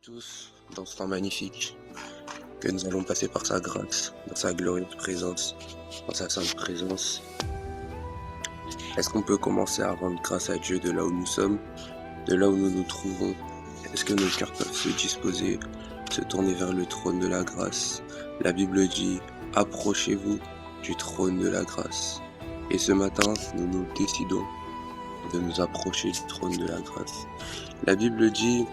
tous dans ce temps magnifique que nous allons passer par sa grâce, dans sa glorieuse présence, dans sa sainte présence. Est-ce qu'on peut commencer à rendre grâce à Dieu de là où nous sommes, de là où nous nous trouvons? Est-ce que nos cœurs peuvent se disposer, se tourner vers le trône de la grâce? La Bible dit, approchez-vous du trône de la grâce. Et ce matin, nous décidons de nous approcher du trône de la grâce. La Bible dit,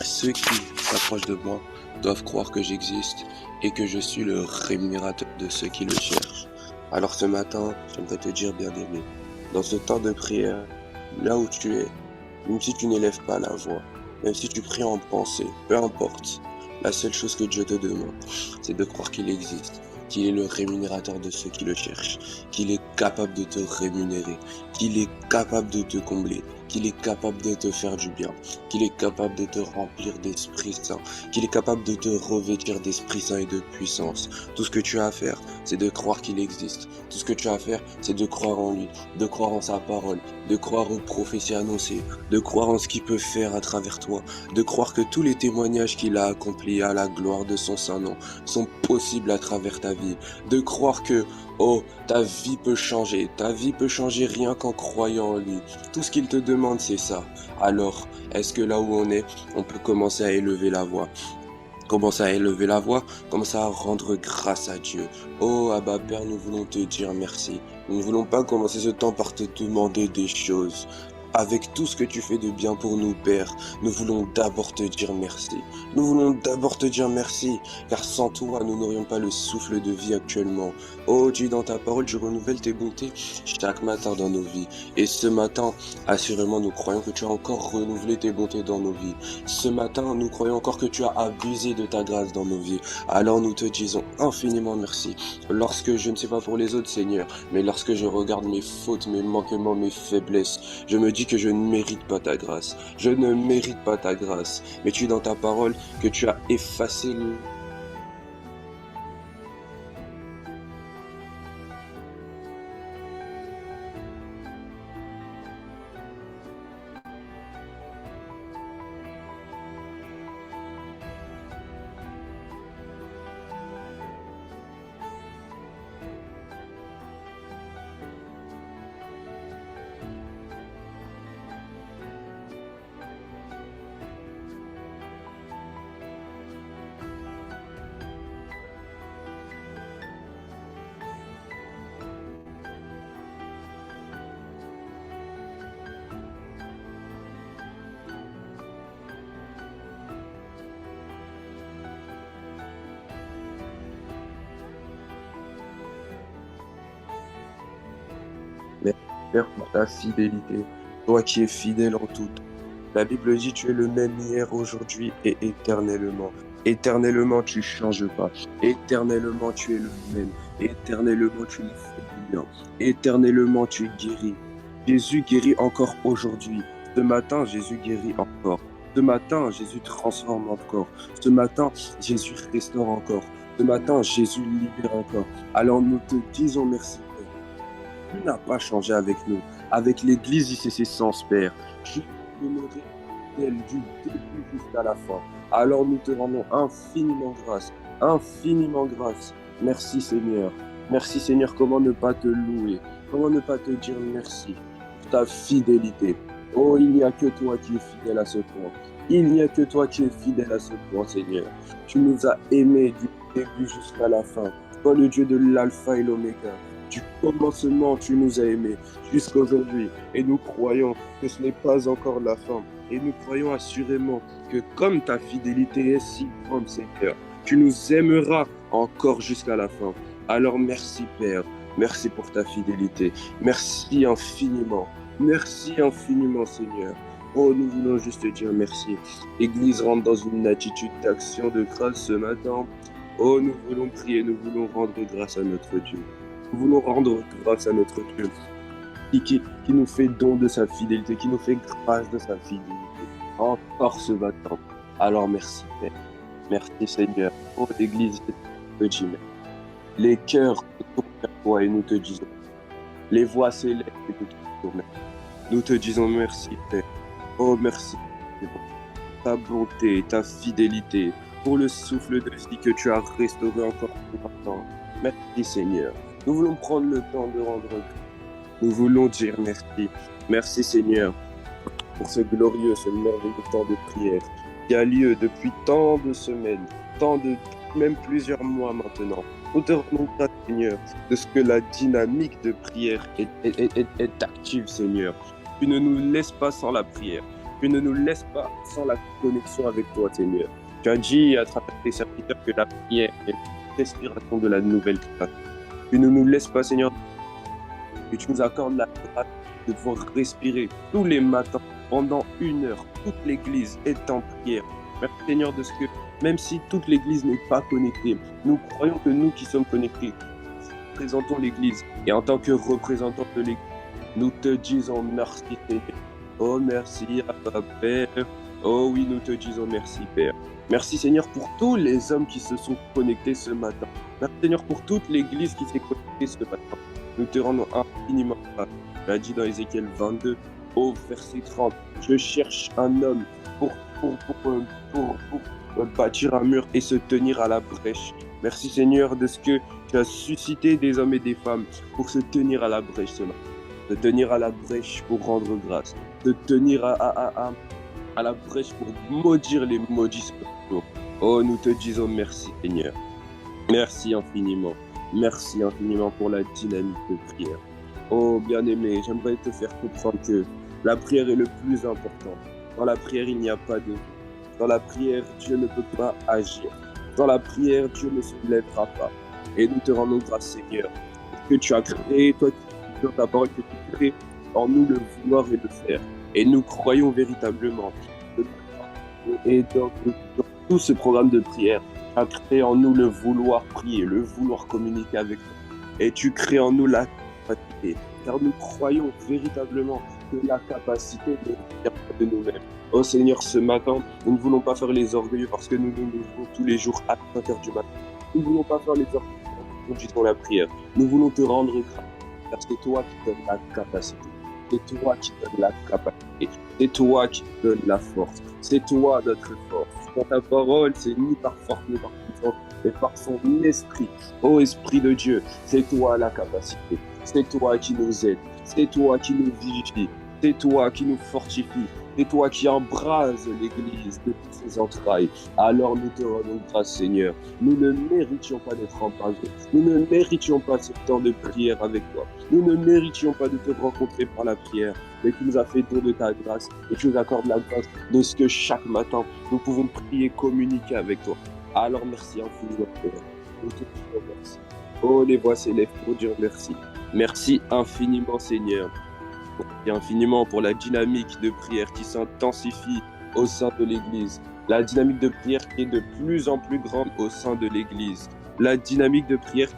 ceux qui s'approchent de moi doivent croire que j'existe et que je suis le rémunérateur de ceux qui le cherchent. Alors ce matin, j'aimerais te dire, bien-aimé, dans ce temps de prière, là où tu es, même si tu n'élèves pas la voix, même si tu pries en pensée, peu importe, la seule chose que Dieu te demande, c'est de croire qu'il existe, qu'il est le rémunérateur de ceux qui le cherchent, qu'il est capable de te rémunérer, qu'il est capable de te combler, qu'il est capable de te faire du bien, qu'il est capable de te remplir d'Esprit Saint, qu'il est capable de te revêtir d'Esprit Saint et de puissance. Tout ce que tu as à faire, c'est de croire qu'il existe. Tout ce que tu as à faire, c'est de croire en lui, de croire en sa parole, de croire aux prophéties annoncées, de croire en ce qu'il peut faire à travers toi, de croire que tous les témoignages qu'il a accomplis à la gloire de son Saint-Nom sont possibles à travers ta vie, de croire que oh, ta vie peut changer rien qu'en croyant en lui. Tout ce qu'il te demande, c'est ça. Alors, est-ce que là où on est, on peut commencer à élever la voix? Commencer à élever la voix, commencer à rendre grâce à Dieu. Oh, Abba Père, nous voulons te dire merci. Nous ne voulons pas commencer ce temps par te demander des choses. Avec tout ce que tu fais de bien pour nous, Père, nous voulons d'abord te dire merci. Nous voulons d'abord te dire merci, car sans toi, nous n'aurions pas le souffle de vie actuellement. Oh Dieu, dans ta parole, je renouvelle tes bontés chaque matin dans nos vies. Et ce matin, assurément, nous croyons que tu as encore renouvelé tes bontés dans nos vies. Ce matin, nous croyons encore que tu as abusé de ta grâce dans nos vies. Alors nous te disons infiniment merci. Lorsque je ne sais pas pour les autres, Seigneur, mais lorsque je regarde mes fautes, mes manquements, mes faiblesses, je me dis que je ne mérite pas ta grâce. Je ne mérite pas ta grâce. Mais tu dis dans ta parole que tu as effacé le... Merci, Père, pour ta fidélité. Toi qui es fidèle en tout. La Bible dit tu es le même hier, aujourd'hui et éternellement. Éternellement, tu ne changes pas. Éternellement, tu es le même. Éternellement, tu nous fais du bien. Éternellement, tu guéris. Jésus guérit encore aujourd'hui. Ce matin, Jésus guérit encore. Ce matin, Jésus transforme encore. Ce matin, Jésus restaure encore. Ce matin, Jésus libère encore. Alors nous te disons merci, Père. Tu n'as pas changé avec nous. Avec l'Église, ici, c'est sans Père. Tu demeurais fidèle du début jusqu'à la fin. Alors nous te rendons infiniment grâce. Infiniment grâce. Merci Seigneur. Merci Seigneur. Comment ne pas te louer? Comment ne pas te dire merci pour ta fidélité? Oh, il n'y a que toi qui es fidèle à ce point. Il n'y a que toi qui es fidèle à ce point, Seigneur. Tu nous as aimés du début jusqu'à la fin. Toi, le Dieu de l'alpha et l'oméga. Du commencement, tu nous as aimés jusqu'à aujourd'hui. Et nous croyons que ce n'est pas encore la fin. Et nous croyons assurément que comme ta fidélité est si grande, Seigneur, tu nous aimeras encore jusqu'à la fin. Alors merci, Père. Merci pour ta fidélité. Merci infiniment. Merci infiniment, Seigneur. Oh, nous voulons juste te dire merci. Église rentre dans une attitude d'action de grâce ce matin. Oh, nous voulons prier, nous voulons rendre grâce à notre Dieu. Nous voulons rendre grâce à notre Dieu qui nous fait don de sa fidélité, qui nous fait grâce de sa fidélité. Encore ce matin. Alors merci, Père. Merci, Seigneur. Oh, l'Église, petit Père. Les cœurs se tournent vers toi et nous te disons. Les voix s'élèvent et nous te disons merci. Nous te disons merci, Père. Oh, merci. ta bonté, ta fidélité, pour le souffle de vie que tu as restauré encore plus longtemps. Merci Seigneur. Nous voulons prendre le temps de rendre grâce. Nous voulons dire merci. Merci Seigneur pour ce glorieux, ce merveilleux temps de prière qui a lieu depuis tant de semaines, même plusieurs mois maintenant. Nous te rendons grâce, Seigneur, de ce que la dynamique de prière est active, Seigneur. Tu ne nous laisses pas sans la prière. Tu ne nous laisses pas sans la connexion avec toi, Seigneur. Tu as dit à travers tes serviteurs que la prière est la respiration de la nouvelle création. Tu ne nous laisses pas, Seigneur, que tu nous accordes la grâce de pouvoir respirer tous les matins pendant 1 heure. Toute l'Église est en prière. Merci, Seigneur, de ce que même si toute l'Église n'est pas connectée, nous croyons que nous qui sommes connectés, représentons l'Église. Et en tant que représentants de l'Église, nous te disons merci, Seigneur. Oh, merci, Abba, Père. Oh oui, nous te disons merci, Père. Merci, Seigneur, pour tous les hommes qui se sont connectés ce matin. Merci, Seigneur, pour toute l'Église qui s'est connectée ce matin. Nous te rendons infiniment grâce. Tu as dit dans Ézéchiel 22, au verset 30, je cherche un homme pour bâtir un mur et se tenir à la brèche. Merci Seigneur de ce que tu as suscité des hommes et des femmes pour se tenir à la brèche ce matin. De tenir à la brèche pour rendre grâce. De tenir à la brèche pour maudire les maudits. Oh, nous te disons merci Seigneur. Merci infiniment. Merci infiniment pour la dynamique de prière. Oh bien-aimé, j'aimerais te faire comprendre que la prière est le plus important. Dans la prière, il n'y a pas de... Dans la prière, Dieu ne peut pas agir. Dans la prière, Dieu ne se lèvera pas. Et nous te rendons grâce, Seigneur, que tu as créé, toi qui dis dans ta parole, que tu crées en nous le vouloir et le faire. Et nous croyons véritablement. Et dans tout ce programme de prière, tu as créé en nous le vouloir prier, le vouloir communiquer avec toi. Et tu crées en nous la capacité. Car nous croyons véritablement que la capacité ne vient pas de nous-mêmes. Oh Seigneur, ce matin, nous ne voulons pas faire les orgueilleux parce que nous nous levons tous les jours à 5h du matin. Nous ne voulons pas faire les orgueilleux parce que nous conduisons la prière. Nous voulons te rendre grâce car c'est toi qui donnes la capacité. C'est toi qui donnes la capacité. C'est toi qui donnes la force. C'est toi notre force. Dans ta parole, c'est ni par force ni par puissance, mais par son esprit. Oh Esprit de Dieu, c'est toi la capacité. C'est toi qui nous aide. C'est toi qui nous vivifie. C'est toi qui nous fortifie. C'est toi qui embrase l'Église de toutes ses entrailles. Alors nous te rendons grâce, Seigneur. Nous ne méritions pas d'être embrasés. Nous ne méritions pas ce temps de prière avec toi. Nous ne méritions pas de te rencontrer par la prière. Mais tu nous as fait don de ta grâce et tu nous accordes la grâce de ce que chaque matin, nous pouvons prier, communiquer avec toi. Alors merci infiniment, Père. Nous te disons merci. Oh, les voix s'élèvent pour dire merci. Merci infiniment, Seigneur. Et infiniment pour la dynamique de prière qui s'intensifie au sein de l'Église. La dynamique de prière qui est de plus en plus grande au sein de l'Église. La dynamique de prière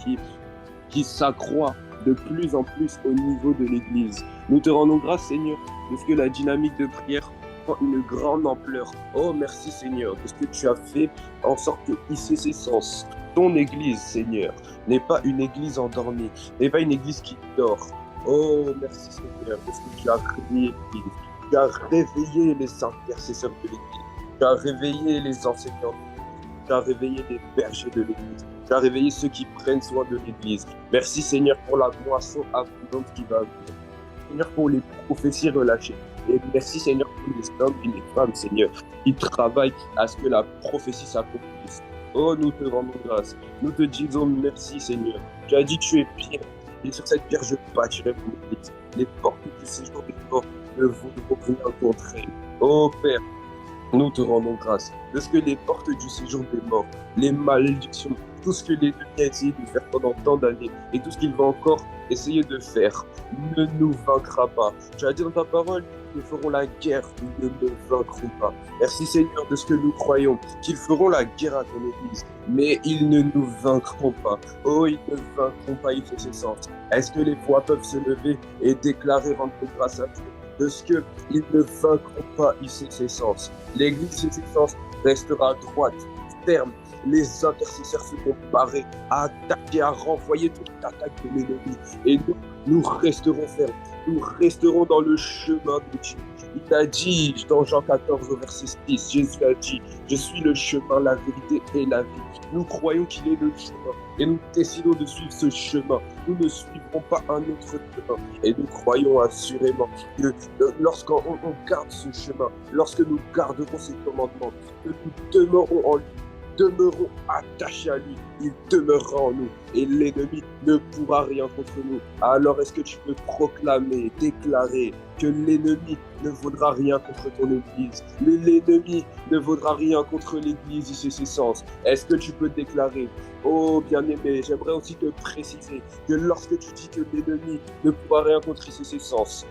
qui s'accroît de plus en plus au niveau de l'Église. Nous te rendons grâce, Seigneur, de ce que la dynamique de prière prend une grande ampleur. Oh, merci, Seigneur, de ce que tu as fait en sorte que ICC-Sens, ton Église, Seigneur, n'est pas une Église endormie, n'est pas une Église qui dort. Oh, merci Seigneur, parce que tu as créé l'Église. Tu as réveillé les intercesseurs de l'Église. Tu as réveillé les enseignants de l'Église. Tu as réveillé les bergers de l'Église. Tu as réveillé ceux qui prennent soin de l'Église. Merci Seigneur pour la moisson abondante qui va venir. Seigneur pour les prophéties relâchées. Et merci Seigneur pour les hommes et les femmes, Seigneur, qui travaillent à ce que la prophétie s'accomplisse. Oh, nous te rendons grâce. Nous te disons merci Seigneur. Tu as dit tu es pierre. Et sur cette pierre, je bâtirai mon église. Les portes du séjour des morts ne voudront rien contrer. Oh Père, nous te rendons grâce de ce que les portes du séjour des morts, les malédictions, tout ce que l'ennemi a essayé de faire pendant tant d'années et tout ce qu'il va encore essayer de faire ne nous vaincra pas. Tu as dit dans ta parole, nous ferons la guerre, nous ne vaincrons pas. Merci Seigneur de ce que nous croyons, qu'ils feront la guerre à ton Église, mais ils ne nous vaincront pas. Oh, ils ne vaincront pas ICC-Sens. Est-ce que les voix peuvent se lever et déclarer rendre grâce à Dieu de ce qu'ils ne vaincront pas ICC-Sens? L'Église ICC-Sens restera droite, ferme. Les intercesseurs seront parés à attaquer, à renvoyer toute attaque de l'ennemi. Et nous, nous resterons fermes, nous resterons dans le chemin de Dieu. Il a dit dans Jean 14 au verset 6, Jésus a dit, je suis le chemin, la vérité et la vie. Nous croyons qu'il est le chemin et nous décidons de suivre ce chemin. Nous ne suivrons pas un autre chemin. Et nous croyons assurément que lorsqu'on garde ce chemin, lorsque nous garderons ses commandements, que nous demeurons en lui, demeurons attachés à lui, il demeurera en nous et l'ennemi ne pourra rien contre nous. Alors est-ce que tu peux proclamer, déclarer que l'ennemi ne vaudra rien contre ton église? L'ennemi ne vaudra rien contre l'église ici ses sens. Est-ce que tu peux déclarer? Oh bien-aimé, j'aimerais aussi te préciser que lorsque tu dis que l'ennemi ne pourra rien contre ici ses sens,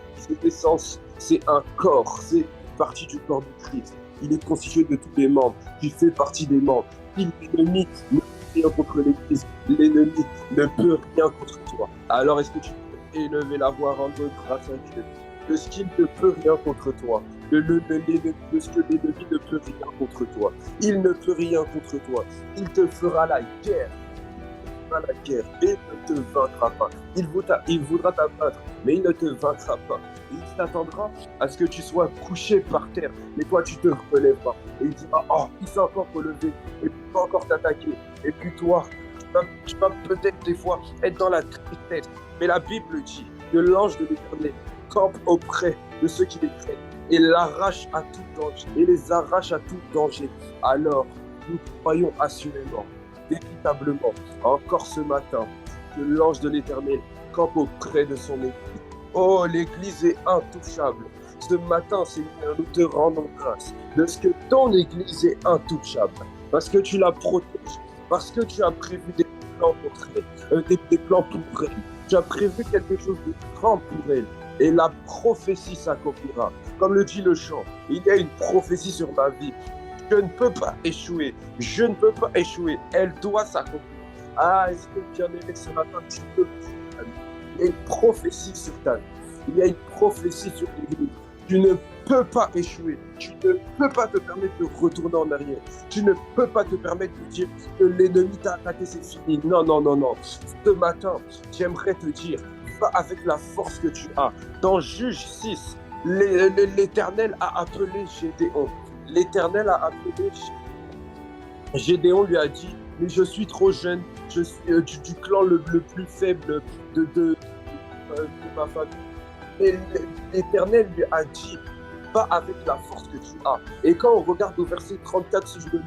c'est un corps, c'est une partie du corps de Christ. Il est constitué de tous les membres. Tu fais partie des membres. Si l'ennemi ne peut rien contre l'Église, l'ennemi ne peut rien contre toi. Alors est-ce que tu peux élever la voix, rendre grâce à Dieu de ce qu'il ne peut rien contre toi, de ce que l'ennemi ne peut rien contre toi. Il ne peut rien contre toi. Il te fera la guerre. La guerre et ne te vaincra pas. Il voudra t'abattre, mais il ne te vaincra pas. Il s'attendra à ce que tu sois couché par terre, mais toi tu te relèveras. Et il dira, oh, il s'est encore relevé, et il va encore t'attaquer. Et puis toi, tu vas peut-être des fois être dans la tristesse. Mais la Bible dit que l'ange de l'Éternel campe auprès de ceux qui les craignent et l'arrache à tout danger, et les arrache à tout danger. Alors, nous croyons assurément, véritablement, encore ce matin, que l'ange de l'Éternel campe auprès de son église. Oh, l'église est intouchable. Ce matin, Seigneur, nous te rendons grâce de ce que ton église est intouchable, parce que tu la protèges, parce que tu as prévu des plans contre elle, des plans pour elle. Tu as prévu quelque chose de grand pour elle. Et la prophétie s'accomplira. Comme le dit le chant, il y a une prophétie sur ma vie. Je ne peux pas échouer. Je ne peux pas échouer. Elle doit s'accomplir. Ah, est-ce que bien-aimé ce matin, tu peux? Il y a une prophétie sur ta vie. Il y a une prophétie sur tes vies. Tu ne peux pas échouer. Tu ne peux pas te permettre de retourner en arrière. Tu ne peux pas te permettre de dire que l'ennemi t'a attaqué, c'est fini. Non, non, non, non. Ce matin, j'aimerais te dire, va avec la force que tu as. Dans Juge 6, l'Éternel a appelé Gédéon. L'Éternel a appelé Gédéon, lui a dit, mais je suis trop jeune, je suis du clan le plus faible de ma famille. Et l'Éternel lui a dit, va avec la force que tu as. Et quand on regarde au verset 34, si je ne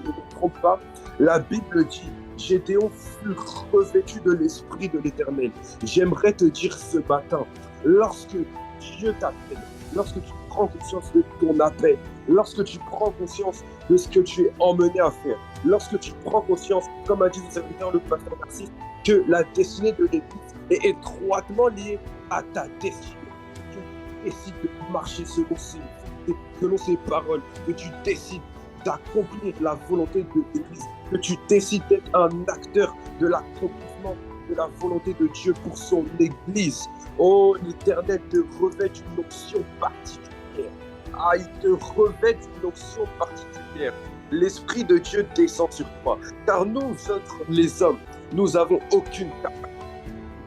me trompe pas, la Bible dit, Gédéon fut revêtu de l'Esprit de l'Éternel. J'aimerais te dire ce matin, lorsque Dieu t'appelle, lorsque tu prends conscience de ton appel, lorsque tu prends conscience de ce que tu es emmené à faire, lorsque tu prends conscience, comme a dit le serviteur le pasteur Narcisse, que la destinée de l'Église est étroitement liée à ta destinée. Que tu décides de marcher selon ses paroles, que tu décides d'accomplir la volonté de l'Église, que tu décides d'être un acteur de l'accomplissement de la volonté de Dieu pour son Église. Oh, l'Éternel te revêt d'une onction particulière. Ah, il te revêt d'une onction particulière. L'Esprit de Dieu descend sur toi. Car nous autres, les hommes, nous n'avons aucune capacité.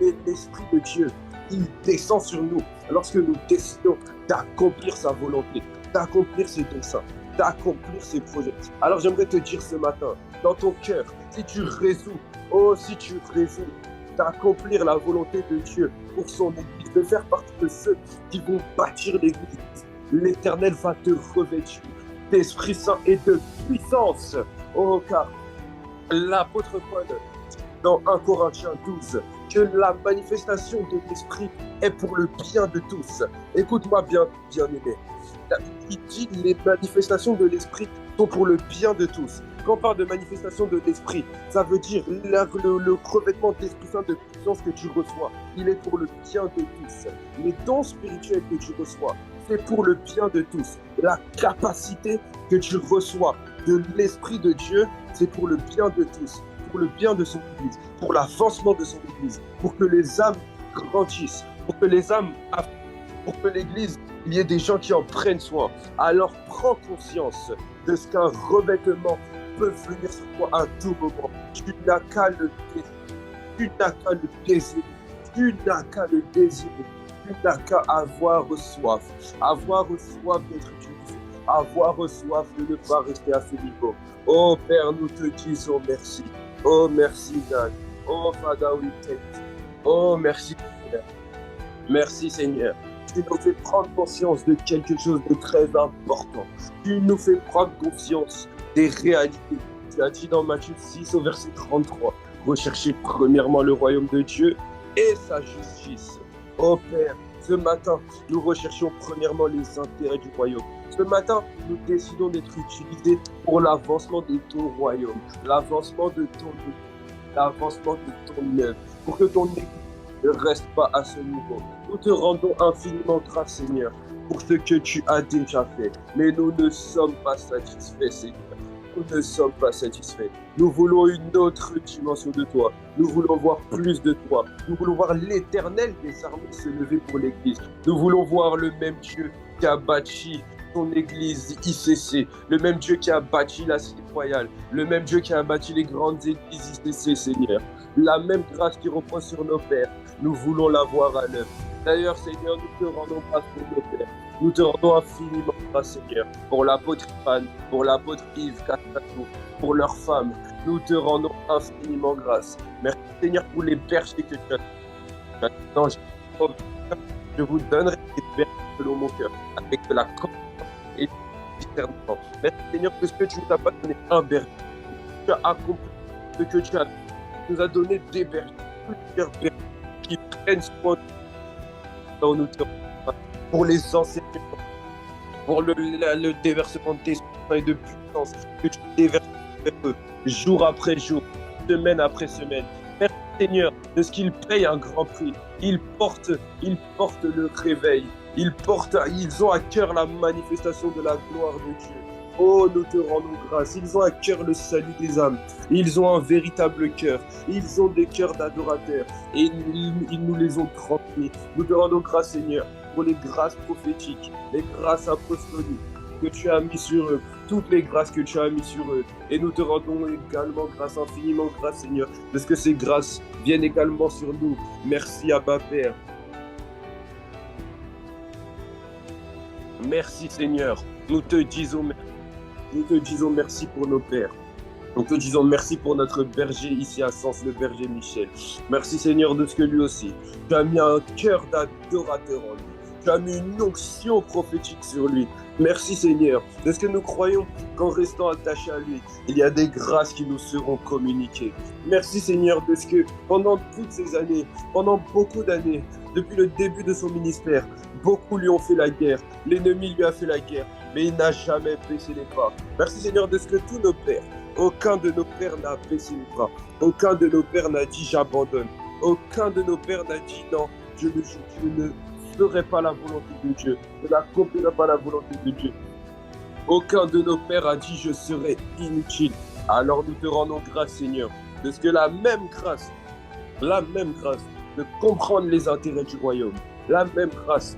Mais l'Esprit de Dieu, il descend sur nous lorsque nous décidons d'accomplir sa volonté, d'accomplir ses desseins, d'accomplir ses projets. Alors j'aimerais te dire ce matin, dans ton cœur, si tu résous d'accomplir la volonté de Dieu pour son Église, de faire partie de ceux qui vont bâtir l'Église, l'Éternel va te revêtir d'Esprit Saint et de puissance. Oh, car l'apôtre Paul, dans 1 Corinthiens 12, que la manifestation de l'Esprit est pour le bien de tous. Écoute-moi bien, bien-aimé. Il dit les manifestations de l'Esprit sont pour le bien de tous. Quand on parle de manifestation de l'Esprit, ça veut dire le revêtement d'Esprit Saint de puissance que tu reçois. Il est pour le bien de tous. Les dons spirituels que tu reçois, c'est pour le bien de tous. La capacité que tu reçois de l'Esprit de Dieu, c'est pour le bien de tous, pour le bien de son Église, pour l'avancement de son Église, pour que les âmes grandissent, pour que l'Église, il y ait des gens qui en prennent soin. Alors prends conscience de ce qu'un revêtement peut venir sur toi à tout moment. Tu n'as qu'à le désirer. Tu Tu n'as qu'à le désirer. Tu n'as qu'à avoir soif d'être utilisé, avoir soif de ne pas rester à ce niveau. Oh Père, nous te disons merci. Oh merci, God. Oh Father, we thank you. Oh merci, Seigneur. Merci, Seigneur. Tu nous fais prendre conscience de quelque chose de très important. Tu nous fais prendre conscience des réalités. Tu as dit dans Matthieu 6 au verset 33, recherchez premièrement le royaume de Dieu et sa justice. Oh Père, ce matin, nous recherchons premièrement les intérêts du royaume. Ce matin, nous décidons d'être utilisés pour l'avancement de ton royaume, l'avancement de ton l'avancement de ton œuvre, pour que ton église ne reste pas à ce niveau. Nous te rendons infiniment grâce, Seigneur, pour ce que tu as déjà fait. Mais nous ne sommes pas satisfaits, Seigneur. Nous ne sommes pas satisfaits. Nous voulons une autre dimension de toi. Nous voulons voir plus de toi. Nous voulons voir l'Éternel des armées se lever pour l'Église. Nous voulons voir le même Dieu qui a bâti ton Église ICC, le même Dieu qui a bâti la Cité Royale, le même Dieu qui a bâti les grandes églises ICC, Seigneur. La même grâce qui repose sur nos pères, nous voulons la voir à l'œuvre. D'ailleurs, Seigneur, nous te rendons grâce pour nos pères. Nous te rendons infiniment grâce, Seigneur, pour l'apôtre Ivan, pour l'apôtre Yves Castato, pour leurs femmes. Nous te rendons infiniment grâce. Merci, Seigneur, pour les bergers que tu as. Maintenant, je vous donnerai des bergers selon mon cœur, avec de la confiance et du discernement. Merci, Seigneur, parce que tu ne nous as pas donné un berger. Tu as accompli ce que tu as dit. Tu nous as donné des bergers, plusieurs bergers qui prennent soin de nous. Nous te rendons pour les enseignements, pour le déversement d'esprit et de puissance que tu déverses jour après jour, semaine après semaine. Merci Seigneur, de ce qu'ils payent un grand prix. Ils portent le réveil. Ils ont à cœur la manifestation de la gloire de Dieu. Oh, nous te rendons grâce. Ils ont à cœur le salut des âmes. Ils ont un véritable cœur. Ils ont des cœurs d'adorateurs. Et ils nous les ont transmis. Nous te rendons grâce, Seigneur, pour les grâces prophétiques, les grâces apostoliques que tu as mis sur eux, toutes les grâces que tu as mis sur eux. Et nous te rendons également grâce, infiniment grâce, Seigneur, parce que ces grâces viennent également sur nous. Merci, Abba Père. Merci, Seigneur. Nous te disons merci. Nous te disons merci pour nos pères. Nous te disons merci pour notre berger ici à Sens, le berger Michel. Merci Seigneur de ce que lui aussi, tu as mis un cœur d'adorateur en lui. Tu as mis une onction prophétique sur lui. Merci Seigneur de ce que nous croyons qu'en restant attachés à lui, il y a des grâces qui nous seront communiquées. Merci Seigneur de ce que pendant toutes ces années, pendant beaucoup d'années, depuis le début de son ministère, beaucoup lui ont fait la guerre. L'ennemi lui a fait la guerre, mais il n'a jamais baissé les bras. Merci Seigneur de ce que tous nos pères, aucun de nos pères n'a baissé les bras. Aucun de nos pères n'a dit j'abandonne. Aucun de nos pères n'a dit non, je ne ferai pas la volonté de Dieu. Je n'accomplirai pas la volonté de Dieu. Aucun de nos pères a dit je serai inutile. Alors nous te rendons grâce Seigneur de ce que la même grâce de comprendre les intérêts du royaume, la même grâce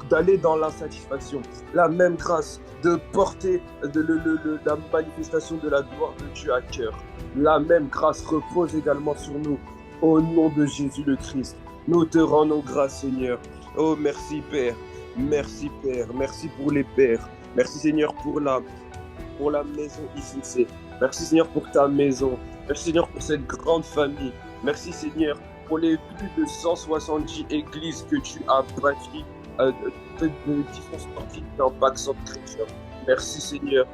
d'aller dans l'insatisfaction, la même grâce de porter la manifestation de la gloire de Dieu à cœur. La même grâce repose également sur nous. Au nom de Jésus le Christ, nous te rendons grâce Seigneur. Oh merci Père, merci Père, merci pour les pères. Merci Seigneur pour la maison ICC. Merci Seigneur pour ta maison. Merci Seigneur pour cette grande famille. Merci Seigneur pour les plus de 170 églises que tu as bâties de différents sportifs dans Paxson Chrétien. Merci Seigneur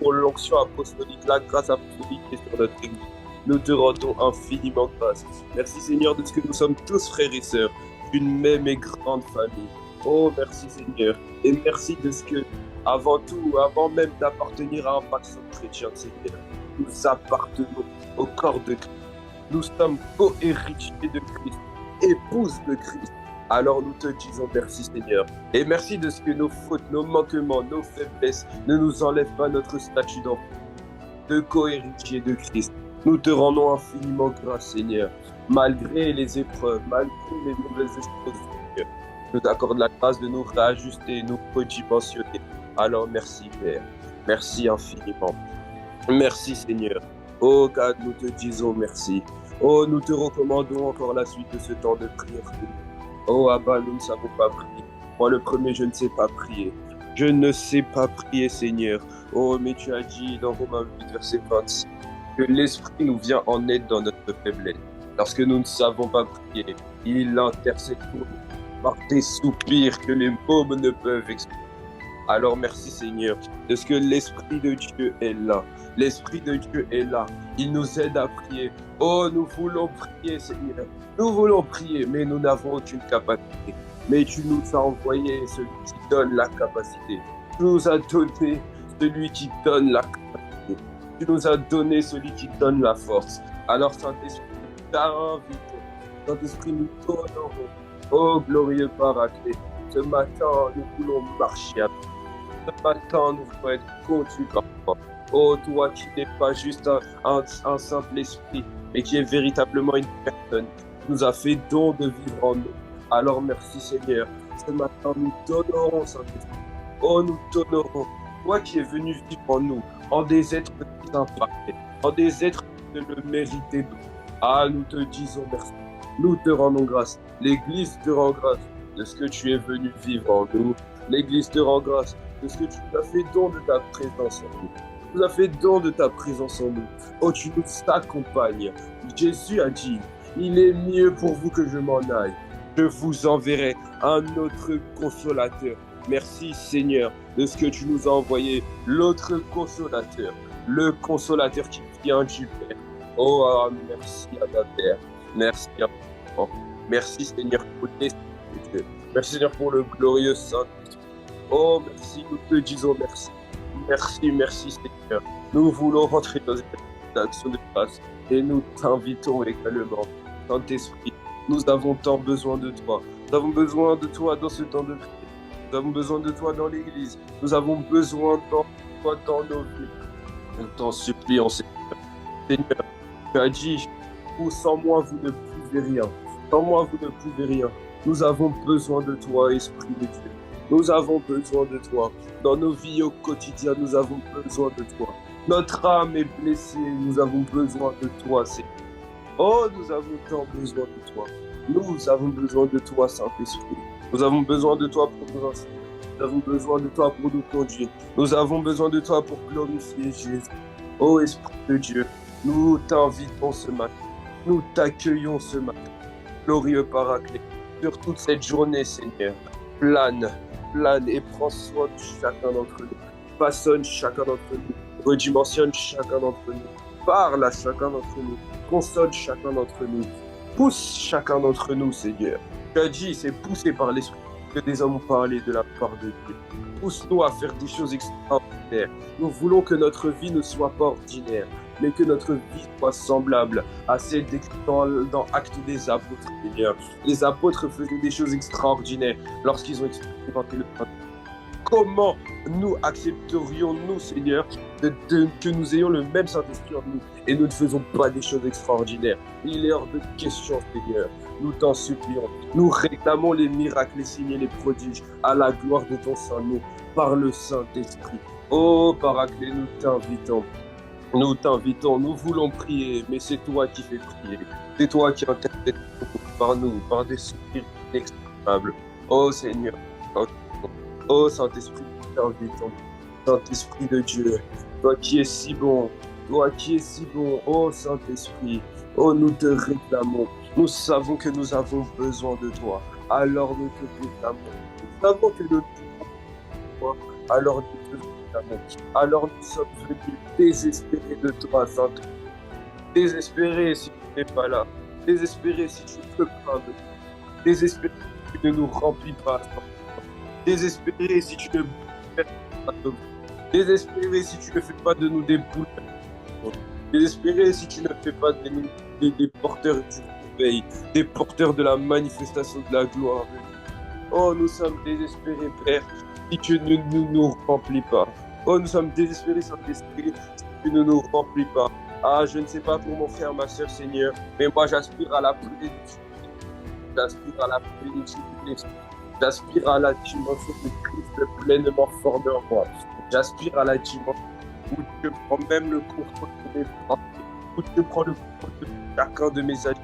pour l'onction apostolique, la grâce apostolique qui est sur notre église. Nous te rendons infiniment grâce. Merci Seigneur de ce que nous sommes tous frères et sœurs d'une même et grande famille. Oh merci Seigneur. Et merci de ce que, avant tout, avant même d'appartenir à un Paxson Chrétien, Seigneur, nous appartenons au corps de Christ. Nous sommes co-héritiers de Christ, épouses de Christ. Alors nous te disons merci Seigneur. Et merci de ce que nos fautes, nos manquements, nos faiblesses ne nous enlèvent pas notre statut d'enfant, de co-héritier de Christ. Nous te rendons infiniment grâce Seigneur. Malgré les épreuves, malgré les mauvaises choses, Seigneur, nous t'accorde la grâce de nous réajuster, nous redimensionner. Alors merci Père. Merci infiniment. Merci Seigneur. Oh God, nous te disons merci. Oh, nous te recommandons encore la suite de ce temps de prière. Oh, Abba, nous ne savons pas prier. Moi, le premier, je ne sais pas prier. Je ne sais pas prier, Seigneur. Oh, mais tu as dit dans Romains 8, verset 26, que l'Esprit nous vient en aide dans notre faiblesse. Lorsque nous ne savons pas prier, il intercède pour nous par des soupirs que les mômes ne peuvent exprimer. Alors merci Seigneur, de ce que l'Esprit de Dieu est là. L'Esprit de Dieu est là. Il nous aide à prier. Oh, nous voulons prier, Seigneur. Nous voulons prier, mais nous n'avons aucune capacité. Mais tu nous as envoyé celui qui donne la capacité. Tu nous as donné celui qui donne la capacité. Tu nous as donné celui qui donne la force. Alors, Saint-Esprit, nous t'invitons. Saint-Esprit, nous t'honorons. Oh, glorieux Paraclet, ce matin, nous voulons marcher avec toi. Ce matin, nous voulons être conduits par toi. Oh, toi qui n'es pas juste un simple esprit, mais qui est véritablement une personne, qui nous a fait don de vivre en nous. Alors merci Seigneur. Ce matin, nous t'honorons, Saint-Esprit. Oh, nous t'honorons. Toi qui es venu vivre en nous, en des êtres imparfaits, en des êtres qui ne le méritaient pas. Ah, nous te disons merci. Nous te rendons grâce. L'Église te rend grâce de ce que tu es venu vivre en nous. L'Église te rend grâce de ce que tu nous as fait don de ta présence en nous. Tu nous as fait don de ta présence en nous. Oh, tu nous accompagnes. Jésus a dit, il est mieux pour vous que je m'en aille. Je vous enverrai un autre consolateur. Merci Seigneur de ce que tu nous as envoyé, l'autre consolateur, le consolateur qui vient du Père. Oh, merci à ta Père. Merci à toi. Merci Seigneur pour l'Esprit de Dieu. Merci Seigneur pour le glorieux Saint-Esprit. Oh, merci, nous te disons merci. Merci, merci Seigneur. Nous voulons rentrer dans une action de grâce et nous t'invitons également, Saint-Esprit. Nous avons tant besoin de toi. Nous avons besoin de toi dans ce temps de prière. Nous avons besoin de toi dans l'Église. Nous avons besoin de toi dans nos vies. Nous t'en supplions, Seigneur. Seigneur, tu as dit, sans moi, vous ne pouvez rien. Sans moi, vous ne pouvez rien. Nous avons besoin de toi, Esprit de Dieu. Nous avons besoin de toi. Dans nos vies au quotidien, nous avons besoin de toi. Notre âme est blessée. Nous avons besoin de toi, Seigneur. Oh, nous avons tant besoin de toi. Nous avons besoin de toi, Saint-Esprit. Nous avons besoin de toi pour nous enseigner. Nous avons besoin de toi pour nous conduire. Nous avons besoin de toi pour glorifier Jésus. Oh, Esprit de Dieu, nous t'invitons ce matin. Nous t'accueillons ce matin. Glorieux Paraclet, sur toute cette journée, Seigneur. Plane et prends soin de chacun d'entre nous. Façonne chacun d'entre nous. Redimensionne chacun d'entre nous. Parle à chacun d'entre nous. Console chacun d'entre nous. Pousse chacun d'entre nous, Seigneur. Tu as dit, c'est poussé par l'Esprit que des hommes ont parlé de la part de Dieu. Pousse-nous à faire des choses extraordinaires. Nous voulons que notre vie ne soit pas ordinaire, mais que notre vie soit semblable à celle décrite dans Actes des Apôtres. Les apôtres faisaient des choses extraordinaires lorsqu'ils ont expérimenté le pain. Comment nous accepterions-nous, Seigneur, que nous ayons le même Saint-Esprit en nous et nous ne faisons pas des choses extraordinaires? Il est hors de question, Seigneur. Nous t'en supplions. Nous réclamons les miracles, les signes et les prodiges à la gloire de ton Saint-Nom par le Saint-Esprit. Oh, Paraclet, nous t'invitons. Nous t'invitons, nous voulons prier, mais c'est toi qui fais prier. C'est toi qui intercèdes par nous, par des soupirs inexprimables. Oh Seigneur, oh Saint-Esprit, nous t'invitons. Saint-Esprit de Dieu, toi qui es si bon, oh Saint-Esprit, oh nous te réclamons. Nous savons que nous avons besoin de toi, alors nous te réclamons. Nous savons que nous te toi, alors nous te réclamons. Alors nous sommes venus désespérés de toi, Saint-Esprit. Désespérés si tu n'es pas là. Désespérés si tu ne peux pas de nous. Désespérés si tu ne nous remplis pas. Désespérés si tu ne fais pas de nous. Désespérés si tu ne fais pas de nous des boules. Désespérés si tu ne fais pas de nous des porteurs du réveil, des porteurs de la manifestation de la gloire. Oh, nous sommes désespérés, Père, si tu ne nous remplis pas. Oh, nous sommes désespérés, Saint-Esprit, si tu ne nous remplis pas. Ah, je ne sais pas pour mon frère, ma soeur, Seigneur, mais moi j'aspire à la plénitude. J'aspire à la plénitude de l'Esprit. J'aspire à la dimension de Christ pleinement formé en moi. J'aspire à la dimension où Dieu prend même le contrôle de mes pensées. Je prends le contrôle de chacun de mes actes.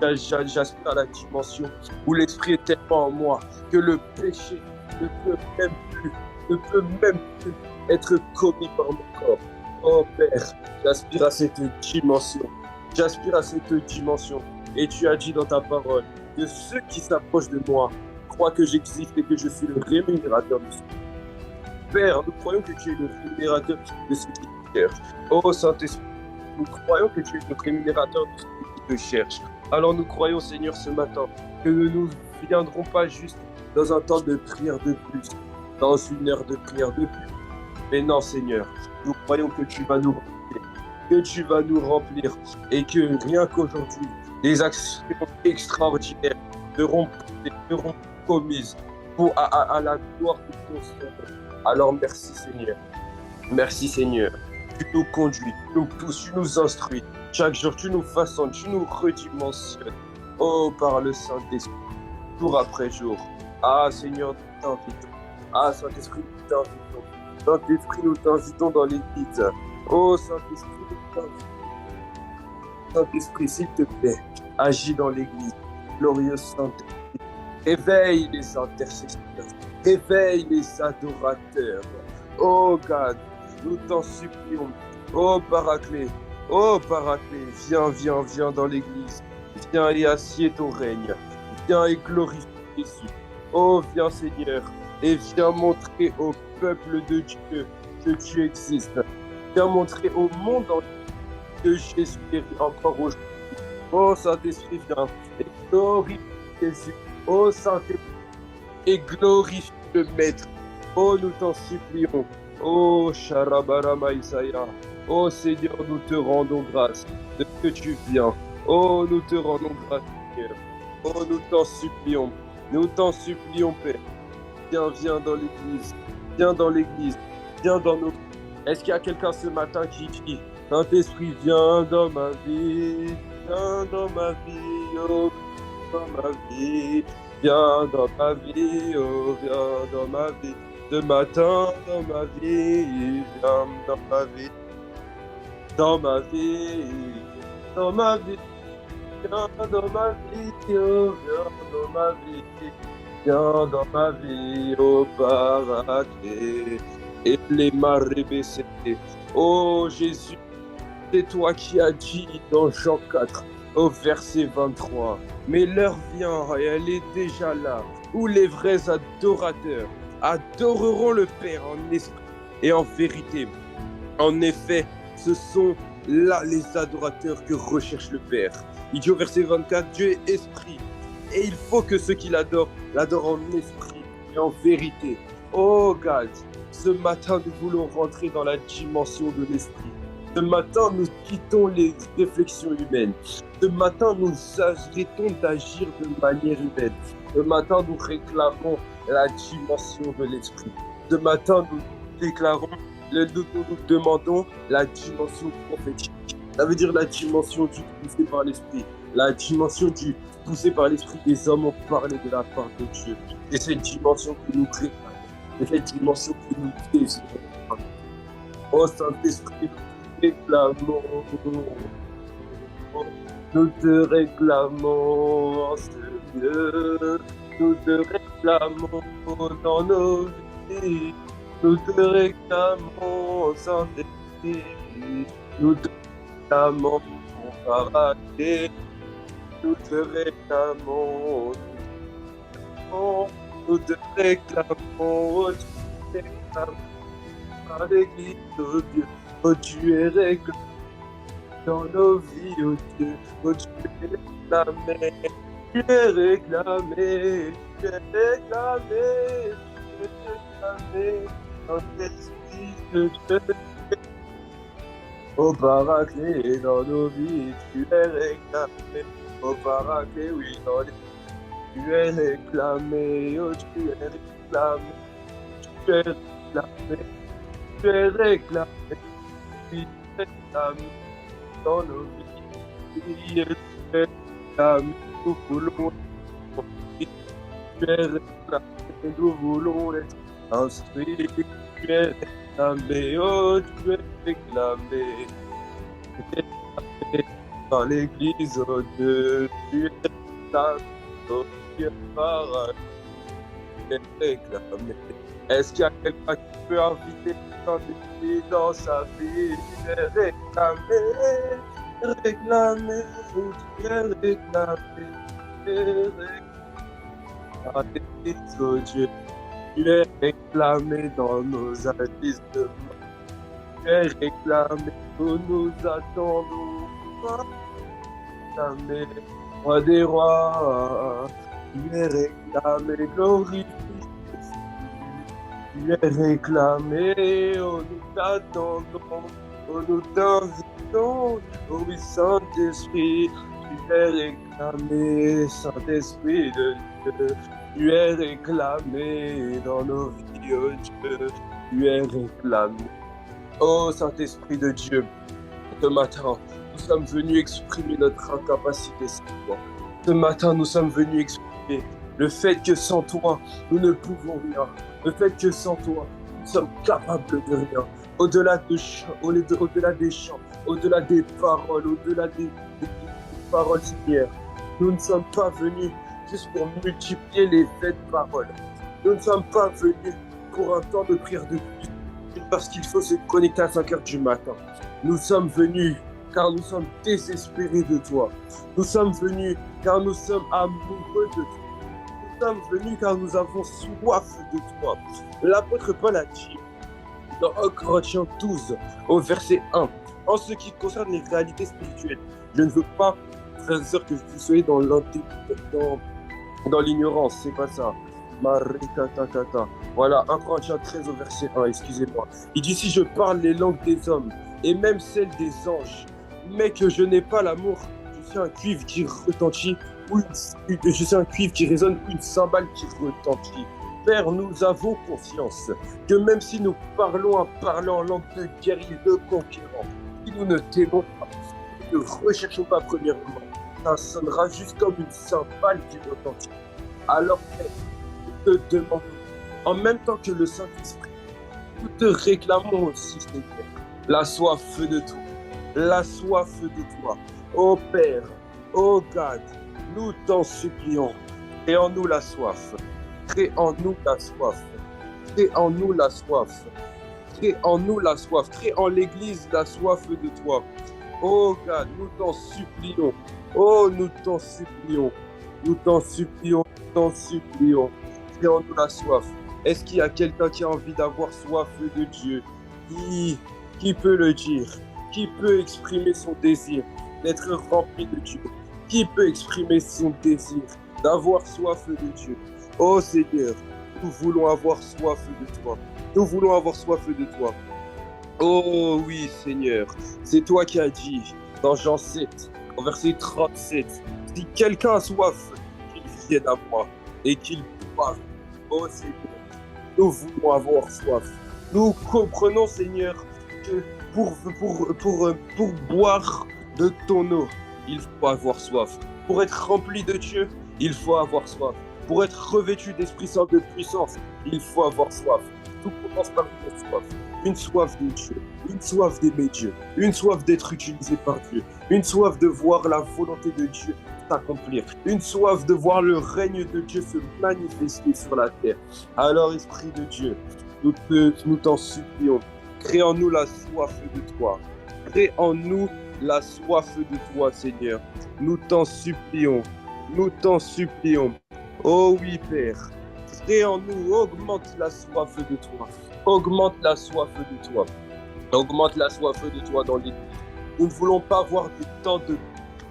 J'aspire à la dimension où l'esprit est tellement en moi que le péché ne peut même plus, ne peut même plus être commis par mon corps. Oh Père, j'aspire à cette dimension. J'aspire à cette dimension. Et tu as dit dans ta parole que ceux qui s'approchent de moi croient que j'existe et que je suis le rémunérateur de ceux. Père, nous croyons que tu es le rémunérateur de ceux qui te cherchent. Oh Saint-Esprit, nous croyons que tu es le rémunérateur de ceux qui te cherchent. Alors nous croyons, Seigneur, ce matin, que nous ne viendrons pas juste dans un temps de prière de plus, dans une heure de prière de plus. Mais non, Seigneur, nous croyons que tu vas nous remplir, et que rien qu'aujourd'hui, des actions extraordinaires seront commises à la gloire de ton Seigneur. Alors merci, Seigneur. Merci, Seigneur. Tu nous conduis, tu nous pousses, tu nous instruis. Chaque jour, tu nous façonnes, tu nous redimensionnes. Oh, par le Saint-Esprit, jour après jour. Ah, Seigneur, nous t'invitons. Ah, Saint-Esprit, nous t'invitons. Saint-Esprit, nous t'invitons dans l'Église. Oh, Saint-Esprit, nous t'invitons. Saint-Esprit, s'il te plaît, agis dans l'Église. Glorieux Saint-Esprit, réveille les intercesseurs. Réveille les adorateurs. Oh, God, nous t'en supplions. Oh, Paraclet. Oh, Paraclet, viens dans l'Église. Viens et assieds ton règne. Viens et glorifie Jésus. Oh, viens, Seigneur, et viens montrer au peuple de Dieu que tu existes. Viens montrer au monde entier que Jésus est encore aujourd'hui. Oh, Saint-Esprit, viens et glorifie Jésus. Oh, Saint-Esprit, et glorifie le Maître. Oh, nous t'en supplions. Oh, Sharabarama Isaiah. Oh Seigneur, nous te rendons grâce de ce que tu viens. Oh, nous te rendons grâce, Seigneur. Oh, nous t'en supplions. Nous t'en supplions, Père. Viens dans l'Église. Viens dans l'Église. Viens dans nos... Est-ce qu'il y a quelqu'un ce matin qui dit Saint-Esprit, viens dans ma vie. Viens dans ma vie, oh, dans ma vie. Viens dans ma vie, oh, viens dans ma vie. Ce matin, dans ma vie, viens dans ma vie. Dans ma vie, viens dans ma vie, oh, viens dans ma vie, viens dans ma vie, oh Paraclet, et les marées baissées. Oh Jésus, c'est toi qui as dit dans Jean 4, au verset 23, mais l'heure vient et elle est déjà là, où les vrais adorateurs adoreront le Père en esprit et en vérité. En effet, ce sont là les adorateurs que recherche le Père. Il dit au verset 24, Dieu est esprit. Et il faut que ceux qui l'adorent en esprit et en vérité. Oh God, ce matin nous voulons rentrer dans la dimension de l'esprit. Ce matin nous quittons les réflexions humaines. Ce matin nous arrêtons d'agir de manière humaine. Ce matin nous réclamons la dimension de l'esprit. Ce matin nous déclarons nous demandons la dimension prophétique. Ça veut dire la dimension du poussé par l'esprit. La dimension du poussé par l'esprit des hommes ont parlé de la part de Dieu. Et cette dimension que nous créons. Et cette dimension que nous désirons. Oh Saint-Esprit, nous te réclamons. Nous te réclamons, Seigneur. Nous te réclamons dans nos vies. Nous te réclamons, Saint-Esprit. Nous te réclamons, Paraclet. Nous te réclamons. Nous te réclamons. Tu es réclamé par l'Église, oh Dieu. Oh, tu es réclamé dans nos vies, oh Dieu. Oh, tu es réclamé. Tu es réclamé. Tu es réclamé. Tu es réclamé. Dans l'esprit de Dieu. Oh Paraclet, dans nos vies, tu es réclamé. Oh Paraclet, oui, dans les tu es réclamé. Oh, tu es réclamé. Tu es réclamé. Tu es réclamé. Tu es réclamé dans nos vies. Tu es réclamé. Nous voulons tu es réclamé. Nous voulons être instruits. Tu es réclamé. Oh, tu es réclamé. Tu es Et dans l'église, oh Dieu, tu es là, oh Dieu, par réclamer. Est-ce qu'il y a quelqu'un qui peut inviter Saint-Esprit dans sa vie et réclamer, oh Dieu, réclamer, oh Dieu, tu es réclamé dans nos agissements. Tu es réclamé où nous attendons. Réclamé, roi des rois. Tu es réclamé, glorifié. Tu es réclamé, oh nous t'attendons, oh nous t'invitons, oh oui Saint-Esprit. Tu es réclamé, Saint-Esprit de Dieu. Tu es réclamé dans nos vies, oh Dieu. Tu es réclamé. Oh Saint-Esprit de Dieu, ce matin, nous sommes venus exprimer notre incapacité sans toi. Ce matin, nous sommes venus exprimer le fait que sans toi, nous ne pouvons rien. Le fait que sans toi, nous sommes capables de rien. Au-delà des chants, au-delà des paroles, au-delà des paroles Seigneur. Nous ne sommes pas venus juste pour multiplier les belles paroles. Nous ne sommes pas venus pour un temps de prière de plus. Parce qu'il faut se connecter à 5h du matin. Nous sommes venus car nous sommes désespérés de toi. Nous sommes venus car nous sommes amoureux de toi. Nous sommes venus car nous avons soif de toi. L'apôtre Paul a dit dans 1 Corinthiens 12 au verset 1, en ce qui concerne les réalités spirituelles, je ne veux pas, frères et sœurs, que vous soyez dans l'ignorance, c'est pas ça. Voilà, 1 Corinthiens 13 au verset 1, excusez-moi. Il dit, si je parle les langues des hommes et même celles des anges, mais que je n'ai pas l'amour, je suis un cuivre qui retentit, je suis un cuivre qui résonne, une cymbale qui retentit. Père, nous avons conscience que même si nous parlons en langue de guerriers, de conquérants, si nous ne t'aimons pas, si nous ne recherchons pas premièrement, ça sonnera juste comme une cymbale qui retentit. Alors, Père, nous te demandons, en même temps que le Saint-Esprit, nous te réclamons aussi, Seigneur, la soif de toi, la soif de toi. Ô Père, ô God, nous t'en supplions, crée en nous la soif, crée en nous la soif, crée en nous la soif, crée en nous la soif, crée en l'Église la soif de toi. Ô God, nous t'en supplions, oh nous t'en supplions, nous t'en supplions, nous t'en supplions. Crée en nous la soif. Est-ce qu'il y a quelqu'un qui a envie d'avoir soif de Dieu? Qui peut le dire? Qui peut exprimer son désir d'être rempli de Dieu? Qui peut exprimer son désir d'avoir soif de Dieu? Oh Seigneur, nous voulons avoir soif de toi. Nous voulons avoir soif de toi. Oh oui Seigneur, c'est toi qui as dit dans Jean 7, au verset 37, si quelqu'un a soif, qu'il vienne à moi et qu'il boive. Oh Seigneur, nous voulons avoir soif. Nous comprenons Seigneur que pour boire de ton eau, il faut avoir soif. Pour être rempli de Dieu, il faut avoir soif. Pour être revêtu d'Esprit Saint de puissance, il faut avoir soif. Tout commence par une soif de Dieu, une soif d'aimer Dieu, une soif d'être utilisé par Dieu, une soif de voir la volonté de Dieu s'accomplir, une soif de voir le règne de Dieu se manifester sur la terre. Alors, Esprit de Dieu, nous t'en supplions, crée en nous la soif de toi, crée en nous la soif de toi, Seigneur. Nous t'en supplions, nous t'en supplions. Oh oui, Père, crée en nous, augmente la soif de toi, augmente la soif de toi, augmente la soif de toi dans l'Église. Nous ne voulons pas avoir des temps de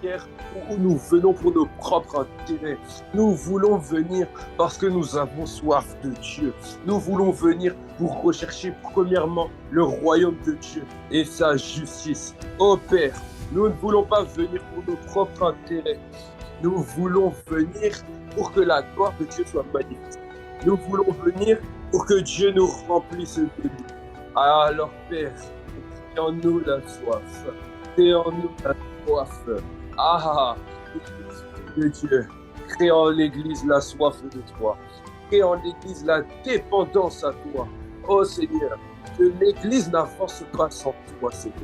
prière où nous venons pour nos propres intérêts. Nous voulons venir parce que nous avons soif de Dieu. Nous voulons venir pour rechercher premièrement le royaume de Dieu et sa justice. Oh Père, nous ne voulons pas venir pour nos propres intérêts. Nous voulons venir pour que la gloire de Dieu soit manifestée. Nous voulons venir pour que Dieu nous remplisse de lui. Alors Père, crée en nous la soif. Crée en nous la soif. De Dieu, crée en l'Église la soif de toi. Crée en l'Église la dépendance à toi. Oh Seigneur, que l'Église n'avance pas sans toi, Seigneur.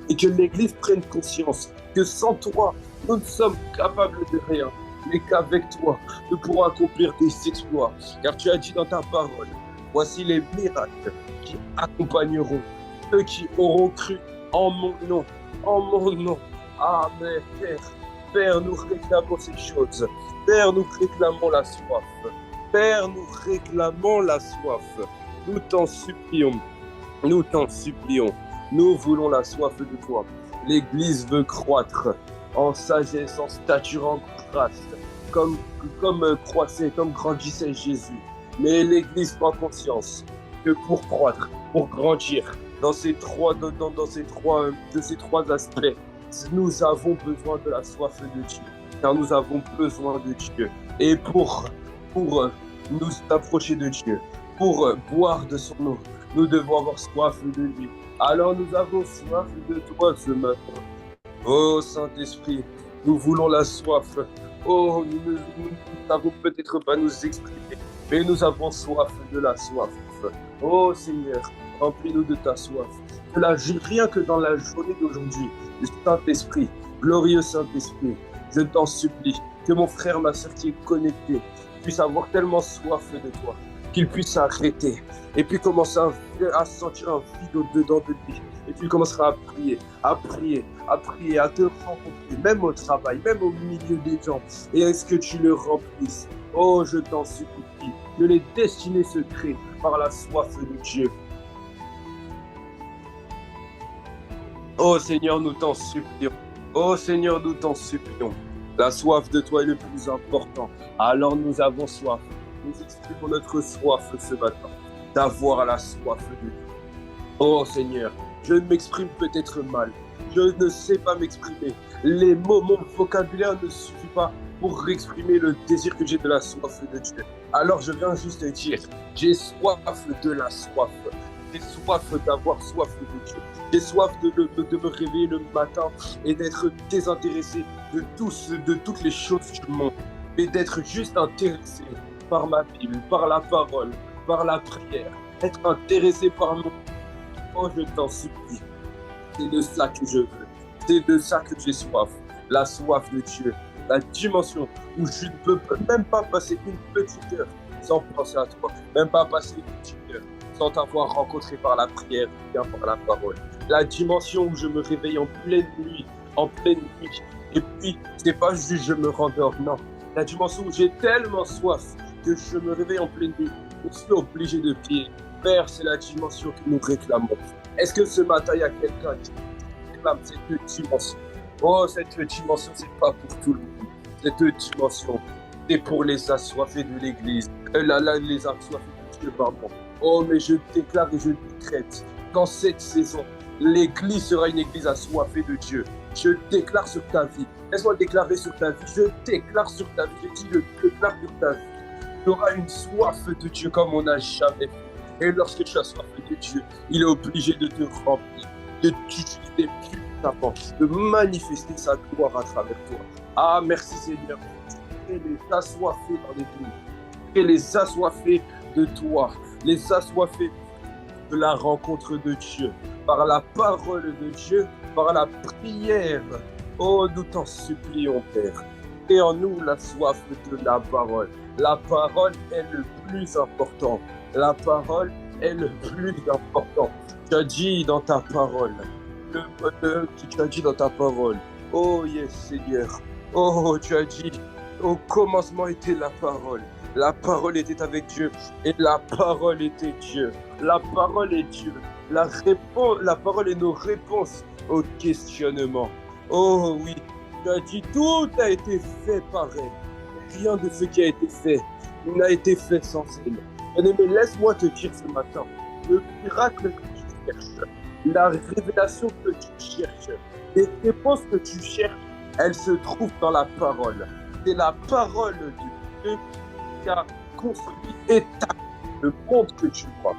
et que l'Église prenne conscience que sans toi, nous ne sommes capables de rien, mais qu'avec toi, nous pourrons accomplir des exploits. Car tu as dit dans ta parole, voici les miracles qui accompagneront ceux qui auront cru en mon nom, en mon nom. Amen, Père. Père, nous réclamons ces choses. Père, nous réclamons la soif. Père, nous réclamons la soif. Nous t'en supplions. Nous t'en supplions. Nous voulons la soif de toi. L'Église veut croître en sagesse, en stature, en grâce, comme croissait, comme grandissait Jésus. Mais l'Église prend conscience que pour croître, pour grandir dans ces trois aspects, nous avons besoin de la soif de Dieu, car nous avons besoin de Dieu. Et pour nous approcher de Dieu, pour boire de son eau, nous devons avoir soif de lui. Alors nous avons soif de toi ce matin. Oh Saint-Esprit, nous voulons la soif. Oh, nous ne savons peut-être pas nous exprimer, mais nous avons soif de la soif. Oh Seigneur, remplis-nous de ta soif. Rien que dans la journée d'aujourd'hui, le Saint-Esprit, glorieux Saint-Esprit, je t'en supplie, que mon frère, ma soeur qui est connecté, puisse avoir tellement soif de toi, qu'il puisse s'arrêter, et puis commencer à sentir un vide au-dedans de lui. Et puis il commencera à prier, à te rencontrer, même au travail, même au milieu des gens. Et est-ce que tu le remplisses? Oh, je t'en supplie, que les destinées se créent par la soif de Dieu. Oh Seigneur, nous t'en supplions. Oh Seigneur, nous t'en supplions. La soif de toi est le plus important. Alors nous avons soif. Nous exprimons notre soif ce matin, d'avoir la soif de Dieu. Oh Seigneur, je m'exprime peut-être mal. Je ne sais pas m'exprimer. Les mots, mon vocabulaire ne suffit pas pour exprimer le désir que j'ai de la soif de Dieu. Alors je viens juste te dire, j'ai soif de la soif. J'ai soif d'avoir soif de Dieu. J'ai soif de me réveiller le matin et d'être désintéressé de toutes les choses du monde. Mais d'être juste intéressé par ma Bible, par la parole, par la prière. Être intéressé par mon... Oh, je t'en supplie. C'est de ça que je veux. C'est de ça que j'ai soif. La soif de Dieu. La dimension où je ne peux même pas passer une petite heure sans penser à toi. Même pas passer une petite heure sans t'avoir rencontré par la prière ou bien par la parole. La dimension où je me réveille en pleine nuit. Et puis, c'est pas juste je me rendors, non. La dimension où j'ai tellement soif que je me réveille en pleine nuit. Je suis obligé de prier. Père, c'est la dimension que nous réclamons. Est-ce que ce matin, il y a quelqu'un qui réclame cette dimension? Oh, cette dimension, c'est pas pour tout le monde. Cette dimension, c'est pour les assoiffés de l'Église. Les assoiffés de Dieu, pardon. Oh, mais je déclare et je décrète qu'en cette saison, l'Église sera une Église assoiffée de Dieu. Je déclare sur ta vie. Laisse-moi déclarer sur ta vie. Je déclare sur ta vie. Je déclare sur ta vie. Tu auras une soif de Dieu comme on n'a jamais fait. Et lorsque tu as soif de Dieu, il est obligé de te remplir, de t'utiliser puissamment, de manifester sa gloire à travers toi. Ah, merci Seigneur. Et les assoiffés dans l'Église. Et les assoiffés de toi. Les assoiffés de la rencontre de Dieu. Par la parole de Dieu, par la prière. Oh, nous t'en supplions, Père. Et en nous la soif de la parole. La parole est le plus important. La parole est le plus important. Tu as dit dans ta parole, le bonheur que tu as dit dans ta parole. Oh yes Seigneur. Oh, tu as dit, au commencement était la parole. La parole était avec Dieu et la parole était Dieu. La parole est Dieu. La parole est nos réponses aux questionnements. Oh oui, tu as dit, tout a été fait par elle. Rien de ce qui a été fait n'a été fait sans elle. Bien-aimé, laisse-moi te dire ce matin, le miracle que tu cherches, la révélation que tu cherches, les réponses que tu cherches, elles se trouvent dans la parole. C'est la parole de Dieu qui a construit et établi le monde que tu vois.